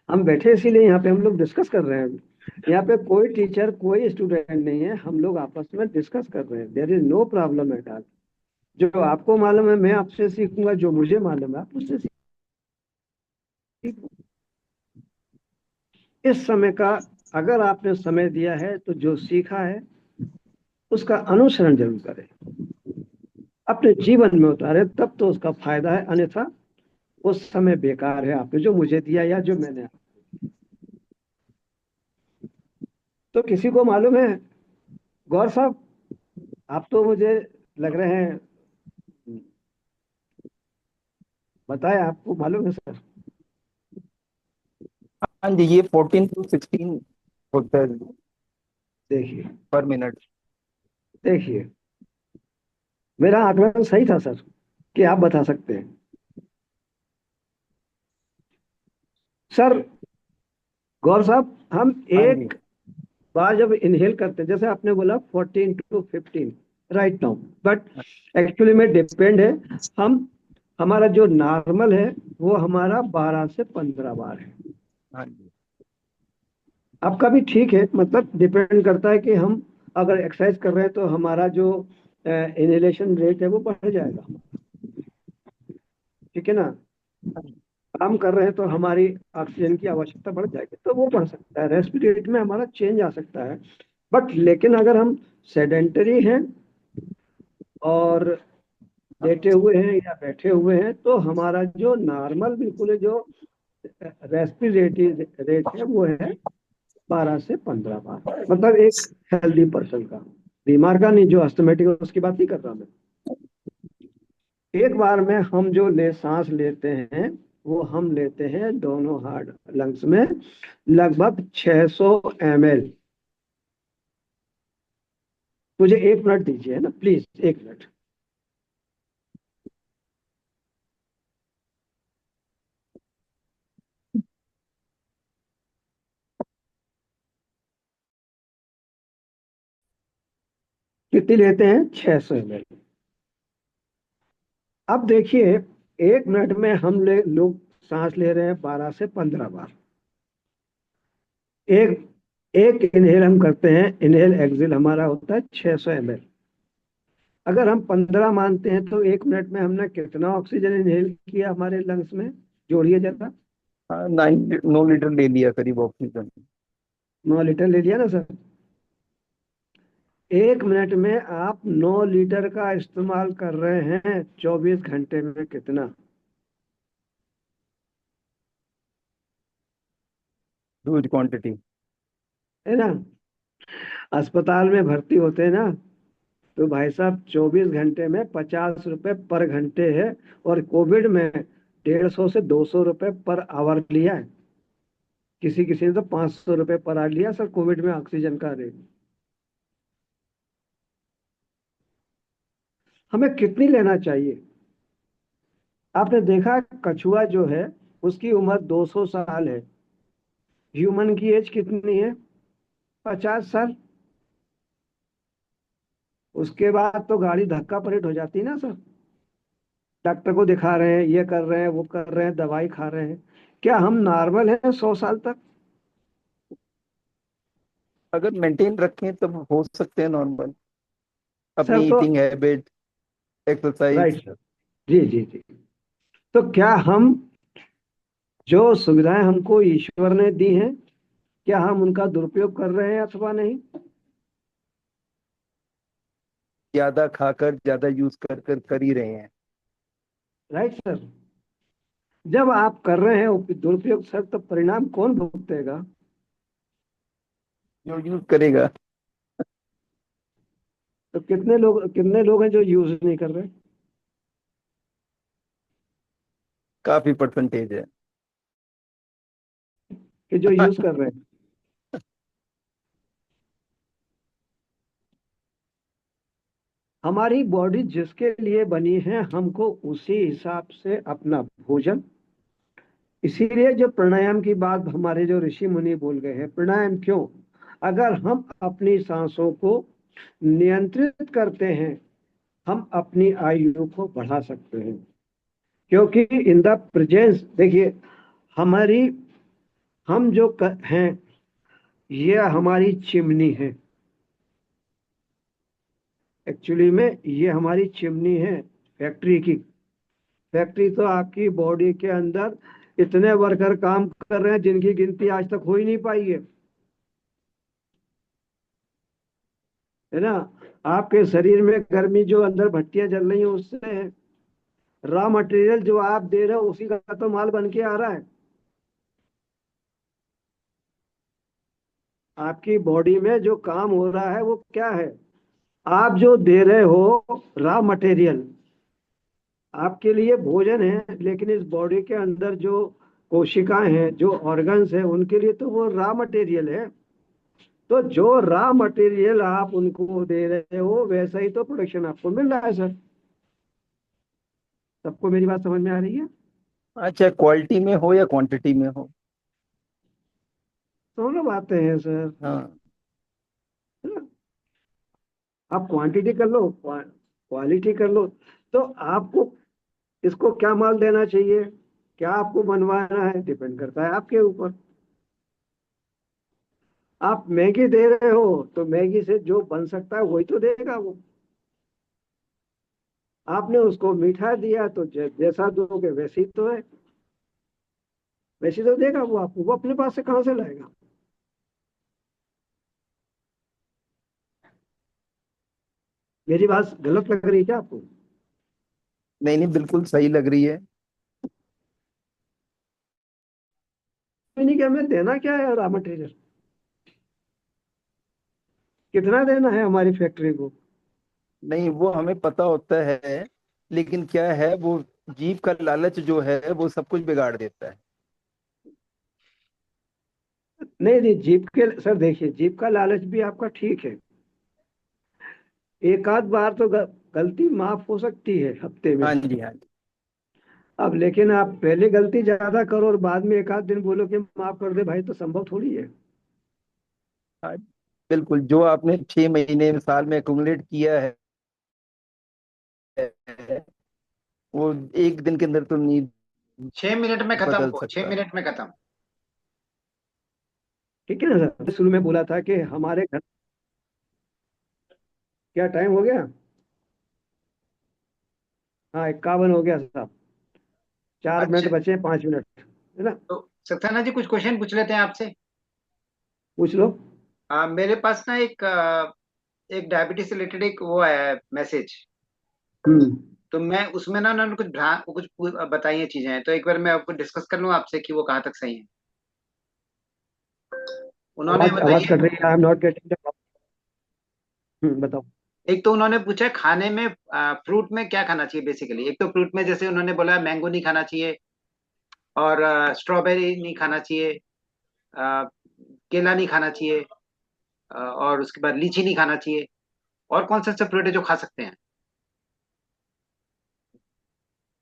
हम बैठे इसीलिए यहाँ पे हम लोग डिस्कस कर रहे हैं। यहाँ पे कोई टीचर कोई स्टूडेंट नहीं है, हम लोग आपस में डिस्कस कर रहे हैं। There is no problem at all. जो आपको मालूम है मैं आपसे सीखूंगा, जो मुझे मालूम है आप मुझसे सीखो। इस समय का अगर आपने समय दिया है तो जो सीखा है उसका अनुसरण जरूर करें, अपने जीवन में उतारे, तब तो उसका फायदा है। अन्यथा वो समय बेकार है आपने जो मुझे दिया या जो मैंने आपको। तो किसी को मालूम है? गौर साहब, आप तो मुझे लग रहे हैं, बताए, आपको मालूम है सर? हाँ जी, ये 14 to 16 होता है देखिए पर मिनट। देखिए, मेरा आकलन सही था सर कि आप बता सकते हैं? सर गौर साहब, हम हाँ जी। एक बार जब इनहेल करते हैं, जैसे आपने बोला 14 to 15 right now, but actually में डिपेंड है हम हमारा जो नॉर्मल है वो हमारा 12 से 15 बार है। हाँ जी। आपका भी ठीक है, मतलब डिपेंड करता है कि हम अगर एक्सरसाइज कर रहे हैं तो हमारा जो इनहेलेशन रेट है वो बढ़ जाएगा, ठीक है ना। काम कर रहे हैं तो हमारी ऑक्सीजन की आवश्यकता बढ़ जाएगी, तो वो बढ़ सकता है, रेस्पिरेट में हमारा चेंज आ सकता है। बट लेकिन अगर हम सेडेंटरी हैं और लेटे हुए हैं या बैठे हुए हैं तो हमारा जो नॉर्मल बिल्कुल जो रेस्पिरेटरी रेट है वो है 12 से 15 बार, मतलब एक हेल्दी पर्सन का, बीमार का नहीं, जो अस्थमेटिक है उसकी बात नहीं कर रहा मैं। एक बार में हम जो सांस लेते हैं वो हम लेते हैं दोनों हार्ट लंग्स में लगभग 600 ml। मुझे 1 मिनट दीजिए ना प्लीज, 1 मिनट। कितनी लेते हैं? 600 ml। अब देखिए 1 मिनट में हम लोग सांस ले रहे हैं 12 से 15 बार। एक एक इनहेल हम करते हैं, इनहेल एक्सेल हमारा होता है 600 ml। अगर हम 15 मानते हैं तो 1 मिनट में हमने कितना ऑक्सीजन इनहेल किया हमारे लंग्स में? जोड़िए जरा। हाँ, 9 लीटर ले लिया करीब ऑक्सीजन। 9 लीटर ले लिया ना सर। 1 मिनट में आप 9 लीटर का इस्तेमाल कर रहे हैं, 24 घंटे में कितना? Huge quantity. है ना। अस्पताल में भर्ती होते हैं ना तो भाई साहब 24 घंटे में 50 रुपए पर घंटे है, और कोविड में 150 से 200 रुपए पर आवर लिया है। किसी किसी ने तो 500 रुपए पर आवर लिया सर कोविड में ऑक्सीजन का रेट। हमें कितनी लेना चाहिए? आपने देखा कछुआ जो है उसकी उम्र 200 साल है, ह्यूमन की एज कितनी है? 50 साल। उसके बाद तो गाड़ी धक्का पलट हो जाती है ना सर। डॉक्टर को दिखा रहे हैं, ये कर रहे हैं, वो कर रहे हैं, दवाई खा रहे हैं, क्या हम नॉर्मल हैं 100 साल तक? अगर मेंटेन रखें तब हो सकते हैं नॉर्मल, सर अपनी तो eating habit, exercise. Right sir. जी जी जी। तो क्या हम जो सुविधाएं हमको ईश्वर ने दी हैं, क्या हम उनका दुरुपयोग कर रहे हैं अथवा नहीं? ज्यादा खाकर ज्यादा यूज कर ही रहे हैं। Right sir. जब आप कर रहे हैं दुरुपयोग सर, तो परिणाम कौन भुगतेगा? जो यूज करेगा। तो कितने लोग हैं जो यूज नहीं कर रहे? काफी परसेंटेज है। कि जो यूज कर रहे हैं? हमारी बॉडी जिसके लिए बनी है हमको उसी हिसाब से अपना भोजन, इसीलिए जो प्राणायाम की बात हमारे जो ऋषि मुनि बोल गए हैं, प्राणायाम क्यों? अगर हम अपनी सांसों को नियंत्रित करते हैं हम अपनी आयु को बढ़ा सकते हैं। क्योंकि इन द प्रेजेंस देखिए हमारी, हम जो हैं ये हमारी चिमनी है। एक्चुअली में ये हमारी चिमनी है फैक्ट्री की। फैक्ट्री तो आपकी बॉडी के अंदर इतने वर्कर काम कर रहे हैं जिनकी गिनती आज तक हो ही नहीं पाई है ना। आपके शरीर में गर्मी जो अंदर भट्टियां जल रही हैं उससे है। रॉ मटेरियल जो आप दे रहे हो उसी का तो माल बन के आ रहा है। आपकी बॉडी में जो काम हो रहा है वो क्या है? आप जो दे रहे हो रॉ मटेरियल आपके लिए भोजन है, लेकिन इस बॉडी के अंदर जो कोशिकाएं हैं, जो ऑर्गन्स हैं, उनके लिए तो वो रॉ मटेरियल है। तो जो रॉ मटेरियल आप उनको दे रहे हो वैसा ही तो प्रोडक्शन आपको मिल रहा है सर। सबको मेरी बात समझ में आ रही है? अच्छा, क्वालिटी में हो या क्वांटिटी में हो। दोनों बातें हैं सर। हाँ। है ना? आप क्वांटिटी कर लो, क्वालिटी कर लो, तो आपको इसको क्या माल देना चाहिए, क्या आपको बनवाना है, डिपेंड करता है आपके ऊपर। आप मैगी दे रहे हो तो मैगी से जो बन सकता है वही तो देगा वो। आपने उसको मीठा दिया तो जैसा दोगे वैसे ही तो है, वैसे तो देगा वो आपको, वो अपने पास से कहाँ से लाएगा। मेरी बात गलत लग रही है क्या आपको? नहीं नहीं, बिल्कुल सही लग रही है। नहीं कि हमें देना क्या है रॉ मटेरियल, कितना देना है हमारी फैक्ट्री को। नहीं, वो हमें पता होता है, लेकिन क्या है, वो जीभ का लालच जो है वो सब कुछ बिगाड़ देता है। नहीं नहीं, जीप के सर देखिए, जीप का लालच भी आपका ठीक है, एक आध बार तो गलती माफ हो सकती है हफ्ते में। हाँ जी, हाँ जी। अब लेकिन आप पहले गलती ज्यादा करो और बाद में एक आध दिन बोलो कि माफ कर दे भाई, तो संभव थोड़ी है। हाँ, बिल्कुल, जो आपने 6 महीने साल में एक्यूमुलेट किया है वो एक दिन के अंदर तो नहीं 6 मिनट में खत्म बदल हो, छह सकता। मिनट में खत्म। ठीक है ना सर, शुरू में बोला था कि हमारे घर, क्या टाइम हो गया? हाँ 51 हो गया साहब, 4 मिनट अच्छा, बचे, 5 मिनट है ना। तो सक्सेना जी कुछ क्वेश्चन पूछ लेते हैं आपसे। पूछ लो। मेरे पास ना एक डायबिटीज से रिलेटेड एक वो है मैसेज। हम्म। तो मैं उसमें ना उन्होंने कुछ बताई है चीजें हैं, तो एक बार मैं आपको डिस्कस कर लूँ आपसे कि वो कहाँ तक सही है। उन्होंने आवाज आवाज बताइए। कट रही है, I am not getting the. बताओ। एक तो उन्होंने पूछा है खाने में फ्रूट में क्या खाना चाहिए बेसिकली। एक तो फ्रूट में जैसे उन्होंने बोला मैंगो नहीं खाना चाहिए, और स्ट्रॉबेरी नहीं खाना चाहिए, अ, केला नहीं खाना चाहिए, और उसके बाद लीची नहीं खाना चाहिए। और कौन सा फ्रूट है जो खा सकते हैं?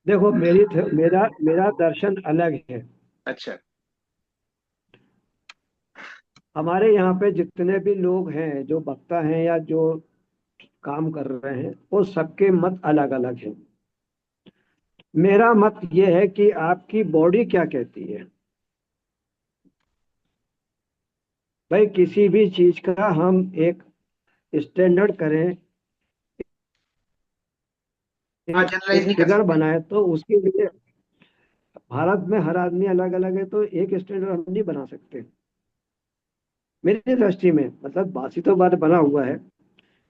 देखो मेरा मेरा दर्शन अलग है। अच्छा। हमारे यहाँ पे जितने भी लोग हैं, जो वक्ता हैं या जो काम कर रहे हैं, वो सबके मत अलग अलग हैं। मेरा मत ये है कि आपकी बॉडी क्या कहती है। भाई किसी भी चीज का हम एक स्टैंडर्ड करें, हाँ, एक जनरलाइज एक नहीं कर फिगर सकते। बनाए, तो उसके लिए भारत में हर आदमी अलग अलग है, तो एक स्टैंडर्ड हम नहीं बना सकते। मेरी दृष्टि में मतलब बासी तो बात बना हुआ है,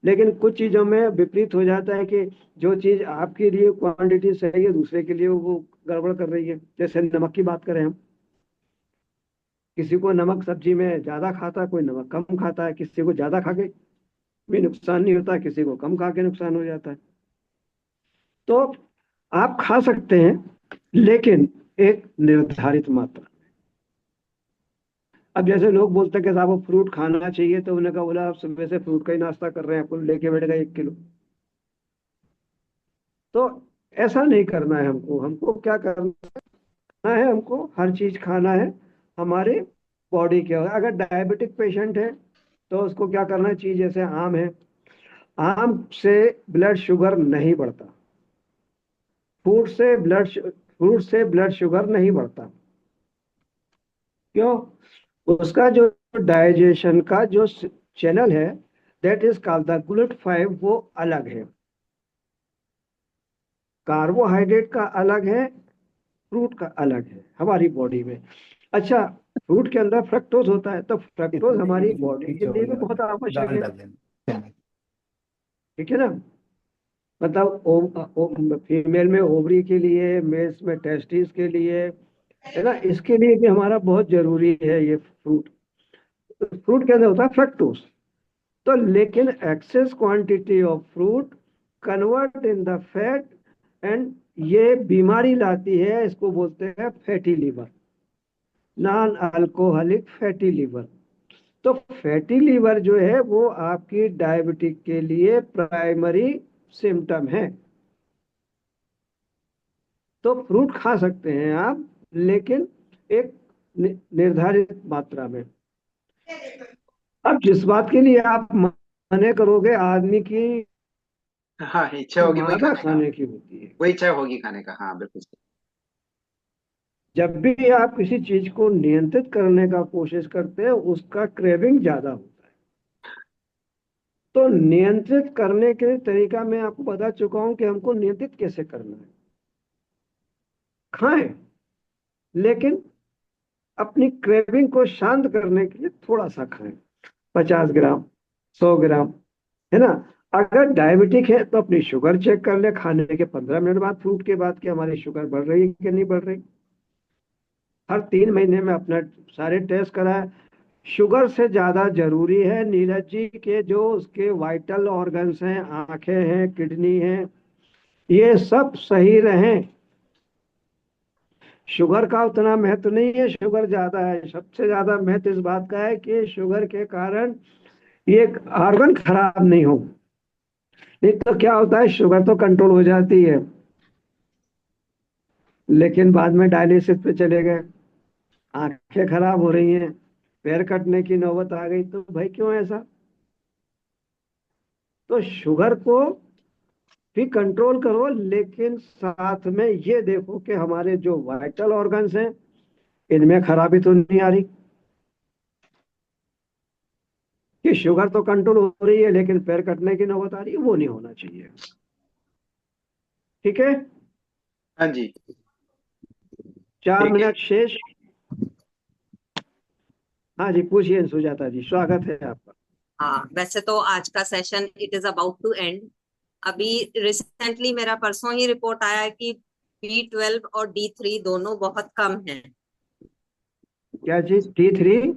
लेकिन कुछ चीजों में विपरीत हो जाता है कि जो चीज आपके लिए क्वांटिटी सही है, दूसरे के लिए वो गड़बड़ कर रही है। जैसे नमक की बात करें हम, किसी को नमक सब्जी में ज्यादा खाता है, कोई नमक कम खाता है, किसी को ज्यादा खा के भी नुकसान नहीं होता, किसी को कम खा के नुकसान हो जाता है। तो आप खा सकते हैं, लेकिन एक निर्धारित मात्रा। अब जैसे लोग बोलते हैं कि साहब वो फ्रूट खाना चाहिए, तो उन्होंने कहा बोला आप सुबह से फ्रूट का ही नाश्ता कर रहे हैं, आपको लेके बैठ गए 1 किलो। तो ऐसा नहीं करना है हमको। हमको क्या करना है, हमको हर चीज खाना है हमारे बॉडी के। अगर डायबिटिक पेशेंट है तो उसको क्या करना चाहिए, जैसे आम है, आम से ब्लड शुगर नहीं बढ़ता, फ्रूट से ब्लड शुगर नहीं बढ़ता। क्यों? उसका जो डाइजेशन का जो चैनल है, that is called the GLUT5, वो अलग है। कार्बोहाइड्रेट का अलग है, फ्रूट का अलग है हमारी बॉडी में। अच्छा, फ्रूट के अंदर फ्रक्टोज होता है, तो फ्रक्टोज इतने हमारी बॉडी के पीछे हो लिए भी गया, बहुत आवश्यक दाल है। डाल देना। ठीक है ना। मतलब फीमेल में ओवरी के लिए, मेल्स में टेस्टिस के लिए, है ना, इसके लिए भी हमारा बहुत जरूरी है ये फ्रूट। फ्रूट के अंदर होता है फ्रक्टोज। तो लेकिन excess quantity of fruit convert in the fat, and ये बीमारी लाती है, इसको बोलते हैं fatty liver, non alcoholic fatty liver. तो फैटी लिवर जो है वो आपकी डायबिटिक के लिए प्राइमरी सिम्टम है। तो फ्रूट खा सकते हैं आप, लेकिन एक निर्धारित मात्रा में। अब जिस बात के लिए आप मने करोगे आदमी की हाँ, इच्छा होगी वही मादा खाने का। खाने की होती है। वही इच्छा होगी खाने का, हाँ बिल्कुल सही। जब भी आप किसी चीज को नियंत्रित करने का कोशिश करते हैं उसका क्रेविंग ज्यादा होता है। तो नियंत्रित करने के तरीका मैं आपको बता चुका हूं कि हमको नियंत्रित कैसे करना है। खाएं, लेकिन अपनी क्रेविंग को शांत करने के लिए थोड़ा सा खाएं, 50 ग्राम, 100 ग्राम, है ना। अगर डायबिटिक है तो अपनी शुगर चेक कर ले खाने के 15 मिनट बाद, फ्रूट के बाद, कि हमारी शुगर बढ़ रही है कि नहीं बढ़ रही। हर 3 महीने में अपना सारे टेस्ट कराए। शुगर से ज्यादा जरूरी है नीरज जी के जो उसके वाइटल ऑर्गन्स हैं, आंखें हैं, किडनी हैं, ये सब सही रहें। शुगर का उतना महत्व नहीं है, शुगर ज्यादा है। सबसे ज्यादा महत्व इस बात का है कि शुगर के कारण ये ऑर्गन खराब नहीं हो। नहीं तो क्या होता है, शुगर तो कंट्रोल हो जाती है लेकिन बाद में डायलिसिस पे चले गए, आंखें खराब हो रही हैं, पैर कटने की नौबत आ गई, तो भाई क्यों ऐसा। तो शुगर को भी कंट्रोल करो, लेकिन साथ में ये देखो कि हमारे जो वाइटल ऑर्गन्स हैं इनमें खराबी तो नहीं आ रही। कि शुगर तो कंट्रोल हो रही है लेकिन पैर कटने की नौबत आ रही है, वो नहीं होना चाहिए। ठीक है, हाँ जी। 4 मिनट ठीक शेष। हाँ जी, पूछिए सुजाता जी, स्वागत है आपका। हाँ, वैसे तो आज का session it is about to end. अभी रिसेंटली मेरा परसों ही रिपोर्ट आया है कि B12 और D3 दोनों बहुत कम है। क्या चीज, T3?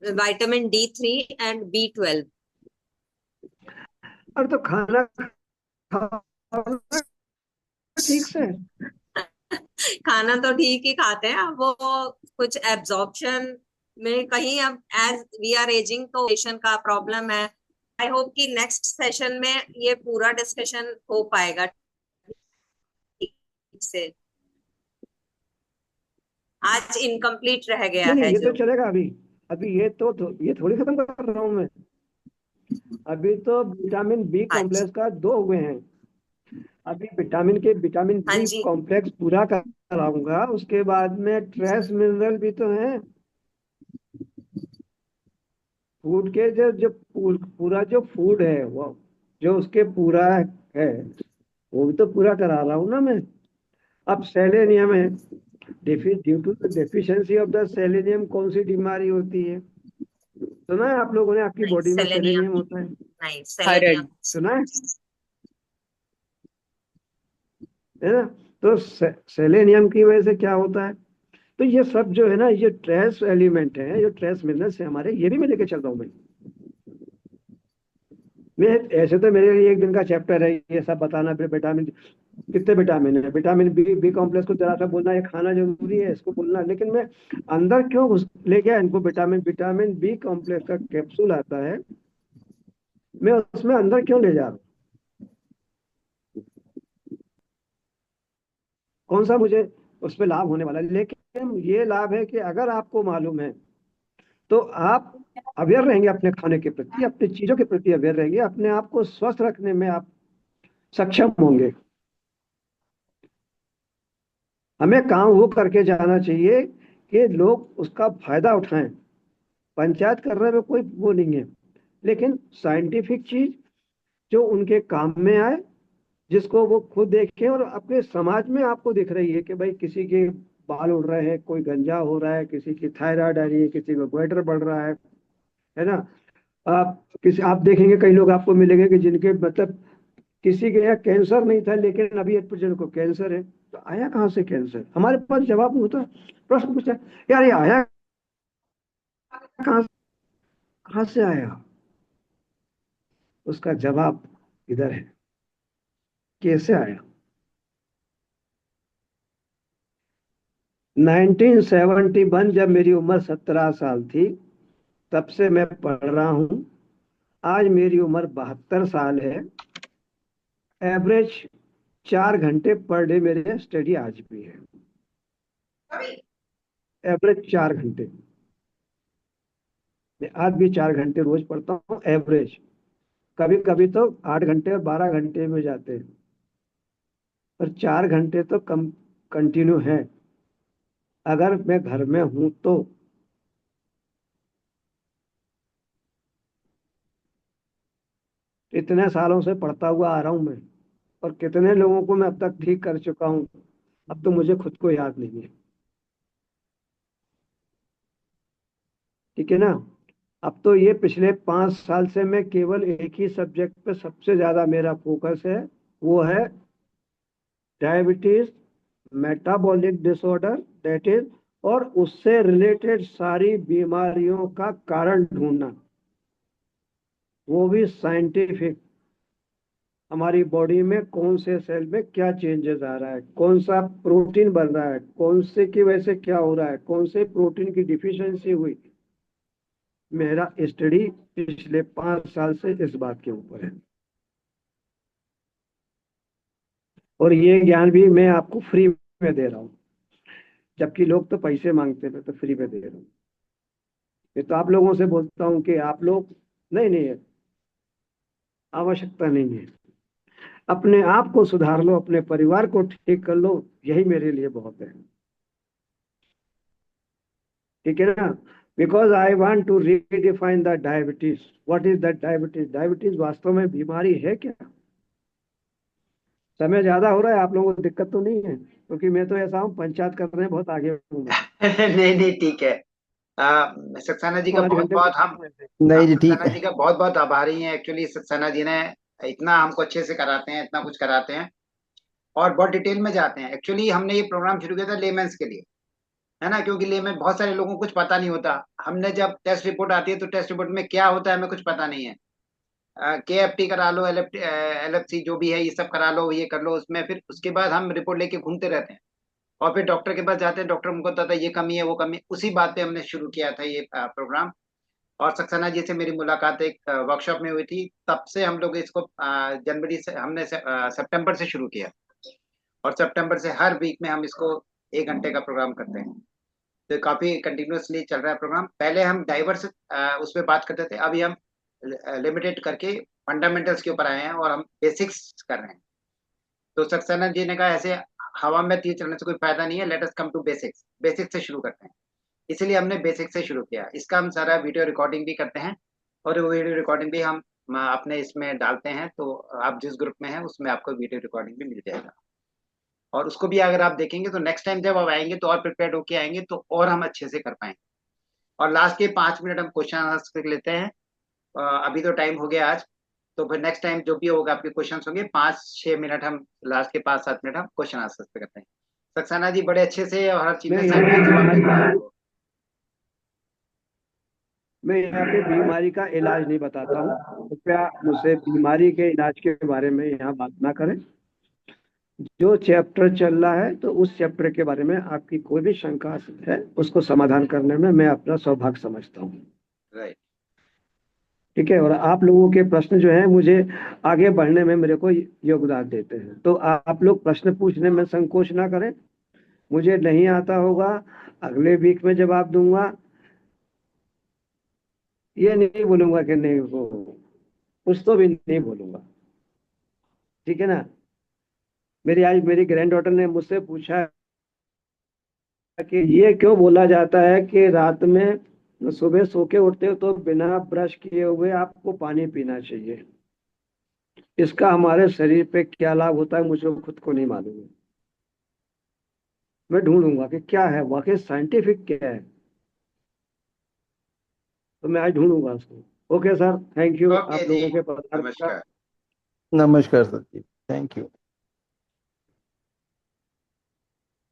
Vitamin D3 and B12। और तो खाना खाओ ना ठीक से। खाना तो ठीक ही खाते हैं, अब वो कुछ एब्जॉर्प्शन में कहीं, अब एज वी आर एजिंग तो पेशेंट का प्रॉब्लम है। आई होप कि नेक्स्ट सेशन में ये पूरा डिस्कशन हो पाएगा ठीक से। आज इनकम्प्लीट रह गया नहीं नहीं, है ये तो जो। चलेगा अभी। अभी ये थोड़ी खत्म कर रहा हूँ मैं। अभी तो विटामिन बी अच्छा। कॉम्प्लेक्स का 2 हुए हैं। अभी विटामिन हाँ बी जी। कॉम्प्लेक्स पूरा कराऊंगा, उसके बाद में ट्रेस मिनरल भी तो है। फूड के जो पूरा जो फूड है वो, जो उसके पूरा है, वो भी तो पूरा करा रहा हूँ ना मैं। अब सेलेनियम है, due to the deficiency of the selenium कौन सी बीमारी होती है, सुना है आप लोगों ने, आपकी नहीं बॉडी में सेलेनियम, सेलेनियम होता है? नहीं थायराइड। सेलेनियम। सुना है ना। तो सेलेनियम की वजह से क्या होता है, तो ये सब जो है ना, ये ट्रेस एलिमेंट है, ये ट्रेस मिनरल्स है हमारे, ये भी मैं लेके चल रहा हूँ मैं। ऐसे तो मेरे लिए एक दिन का चैप्टर है ये सब बताना। विटामिन कितने विटामिन है, विटामिन बी कॉम्प्लेक्स को जरा सा बोलना, ये खाना जरूरी है इसको बोलना, लेकिन मैं अंदर क्यों घुस ले गया इनको। विटामिन बी कॉम्प्लेक्स का कैप्सूल आता है, मैं उसमें अंदर क्यों ले जा रहा हूँ। कौन सा मुझे उस पर लाभ होने वाला है, लेकिन ये लाभ है कि अगर आपको मालूम है तो आप अवेयर रहेंगे अपने खाने के प्रति, अपनी चीजों के प्रति अवेयर रहेंगे, अपने आप को स्वस्थ रखने में आप सक्षम होंगे। हमें काम वो करके जाना चाहिए कि लोग उसका फायदा उठाएं। पंचायत करने में कोई वो नहीं है, लेकिन साइंटिफिक चीज जो उनके काम में आए, जिसको वो खुद देखें। और अपने समाज में आपको दिख रही है कि भाई किसी के बाल उड़ रहे हैं, कोई गंजा हो रहा है, किसी की थायराइड आ रही है, किसी को गोइटर बढ़ रहा है ना। आप देखेंगे कई लोग आपको मिलेंगे कि जिनके मतलब किसी के यहाँ कैंसर नहीं था लेकिन अभी 8% को कैंसर है। तो आया कहाँ से कैंसर, हमारे पास जवाब नहीं होता। प्रश्न पूछता है, यार ये आया कहाँ, कहाँ से आया। उसका जवाब इधर है, कैसे आया। 1971, जब मेरी उम्र 17 साल थी, तब से मैं पढ़ रहा हूँ। आज मेरी उम्र 72 साल है। एवरेज 4 घंटे पर डे मेरे स्टडी आज भी है। एवरेज 4 घंटे, मैं आज भी 4 घंटे रोज पढ़ता हूँ एवरेज। कभी कभी तो 8 घंटे और 12 घंटे में जाते हैं, पर 4 घंटे तो कम कंटिन्यू है। अगर मैं घर में हूं तो इतने सालों से पढ़ता हुआ आ रहा हूं मैं, और कितने लोगों को मैं अब तक ठीक कर चुका हूं, अब तो मुझे खुद को याद नहीं है। ठीक है ना। अब तो ये पिछले 5 साल से मैं केवल एक ही सब्जेक्ट पे सबसे ज्यादा मेरा फोकस है, वो है diabetes, metabolic disorder, that is, और उससे रिलेटेड सारी बीमारियों का कारण ढूंढना, वो भी साइंटिफिक। हमारी बॉडी में कौन से सेल में क्या चेंजेस आ रहा है, कौन सा प्रोटीन बन रहा है, कौन से की वजह से क्या हो रहा है, कौन से प्रोटीन की डिफिशियंसी हुई। मेरा स्टडी पिछले 5 साल से इस बात के ऊपर है, और ये ज्ञान भी मैं आपको फ्री में दे रहा हूँ, जबकि लोग तो पैसे मांगते हैं, मैं तो फ्री में दे रहा हूँ। ये तो आप लोगों से बोलता हूँ कि आप लोग, नहीं नहीं है, आवश्यकता नहीं है, अपने आप को सुधार लो, अपने परिवार को ठीक कर लो, यही मेरे लिए बहुत है। ठीक है ना। Because I want to redefine the diabetes. What is that diabetes? Diabetes वास्तव में बीमारी है क्या? समय ज्यादा हो रहा है, आप लोगों को दिक्कत तो नहीं है? क्योंकि मैं तो ऐसा हूँ, पंचायत करने में बहुत आगे हूँ मैं। नहीं नहीं, ठीक है। सक्सेना जी का 5 बहुत घंटे बहुत हम नहीं जी, ठीक सक्सेना है। जी का बहुत बहुत आभारी हैं। एक्चुअली सक्सेना जी ने इतना हमको अच्छे से कराते हैं, इतना कुछ कराते हैं और बहुत डिटेल में जाते हैं। एक्चुअली हमने ये प्रोग्राम शुरू किया था लेमेंस के लिए, है ना, क्योंकि लेमेन बहुत सारे लोगों को कुछ पता नहीं होता। हमने जब टेस्ट रिपोर्ट आती है तो टेस्ट रिपोर्ट में क्या होता है हमें कुछ पता नहीं है। KFT करा लो, LFC जो भी है ये सब करा लो, ये कर लो, उसमें फिर उसके बाद हम रिपोर्ट लेके घूमते रहते हैं और फिर डॉक्टर के पास जाते हैं। डॉक्टर हमको बताता है ये कमी है वो कमी है। उसी बात पे हमने शुरू किया था ये प्रोग्राम। और सक्सेना जी से मेरी मुलाकात एक वर्कशॉप में हुई थी, तब से हम लोग इसको जनवरी से हमने सितंबर से शुरू किया, और सितंबर से हर वीक में हम इसको 1 घंटे का प्रोग्राम करते हैं। तो काफी कंटिन्यूअसली चल रहा है प्रोग्राम। पहले हम डाइवर्स उस पर बात करते थे, अभी हम लिमिटेड करके फंडामेंटल्स के ऊपर आए हैं और हम बेसिक्स कर रहे हैं। तो सक्सेना जी ने कहा ऐसे हवा में तीर चलने से कोई फायदा नहीं है, let us come to basics, basics से शुरू करते हैं। इसलिए हमने बेसिक से शुरू किया। इसका हम सारा वीडियो रिकॉर्डिंग भी करते हैं, और वो वीडियो रिकॉर्डिंग भी हम अपने इसमें डालते हैं। तो आप जिस ग्रुप में हैं उसमें आपको वीडियो रिकॉर्डिंग भी मिल जाएगा, और उसको भी अगर आप देखेंगे तो नेक्स्ट टाइम जब आप आएंगे तो और प्रिपेयर्ड होके आएंगे, तो और हम अच्छे से कर पाएंगे। और लास्ट के 5 मिनट हम क्वेश्चन आंसर लेते हैं। अभी तो टाइम हो गया आज, तो फिर नेक्स्ट टाइम जो भी होगा आपके क्वेश्चन होंगे 5-6 मिनट, हम लास्ट के 5-7 मिनट हम क्वेश्चन आंसर पे करते हैं। सक्सेना जी बड़े अच्छे से और हर चीज में मैं सही यहाँ जवाब पे देते हैं आपको। मैं यहाँ पे बीमारी का इलाज नहीं बताता हूँ, कृपया मुझसे बीमारी के इलाज के बारे में यहाँ बात ना करें। जो चैप्टर चल रहा है तो उस चैप्टर के बारे में आपकी कोई भी शंका है, उसको समाधान करने में मैं अपना सौभाग्य समझता हूँ। राइट। ठीक है। और आप लोगों के प्रश्न जो है मुझे आगे बढ़ने में मेरे को योगदान देते हैं, तो आप लोग प्रश्न पूछने में संकोच ना करें। मुझे नहीं आता होगा, अगले वीक में जवाब दूंगा, ये नहीं बोलूंगा कि नहीं हो, कुछ तो भी नहीं बोलूंगा। ठीक है ना। मेरी ग्रैंड डॉटर ने मुझसे पूछा कि ये क्यों बोला जाता है कि रात में सुबह सो के उठते हो तो बिना ब्रश किए हुए आपको पानी पीना चाहिए। इसका हमारे शरीर पे क्या लाभ होता है मुझे खुद को नहीं मालूम है। मैं ढूंढूंगा कि क्या है वाकई साइंटिफिक क्या है, तो मैं आज ढूंढूंगा उसको। Okay sir, thank you okay आप जी, लोगों के पधारने का। नमस्कार। नमस्कार सर जी, थैंक यू।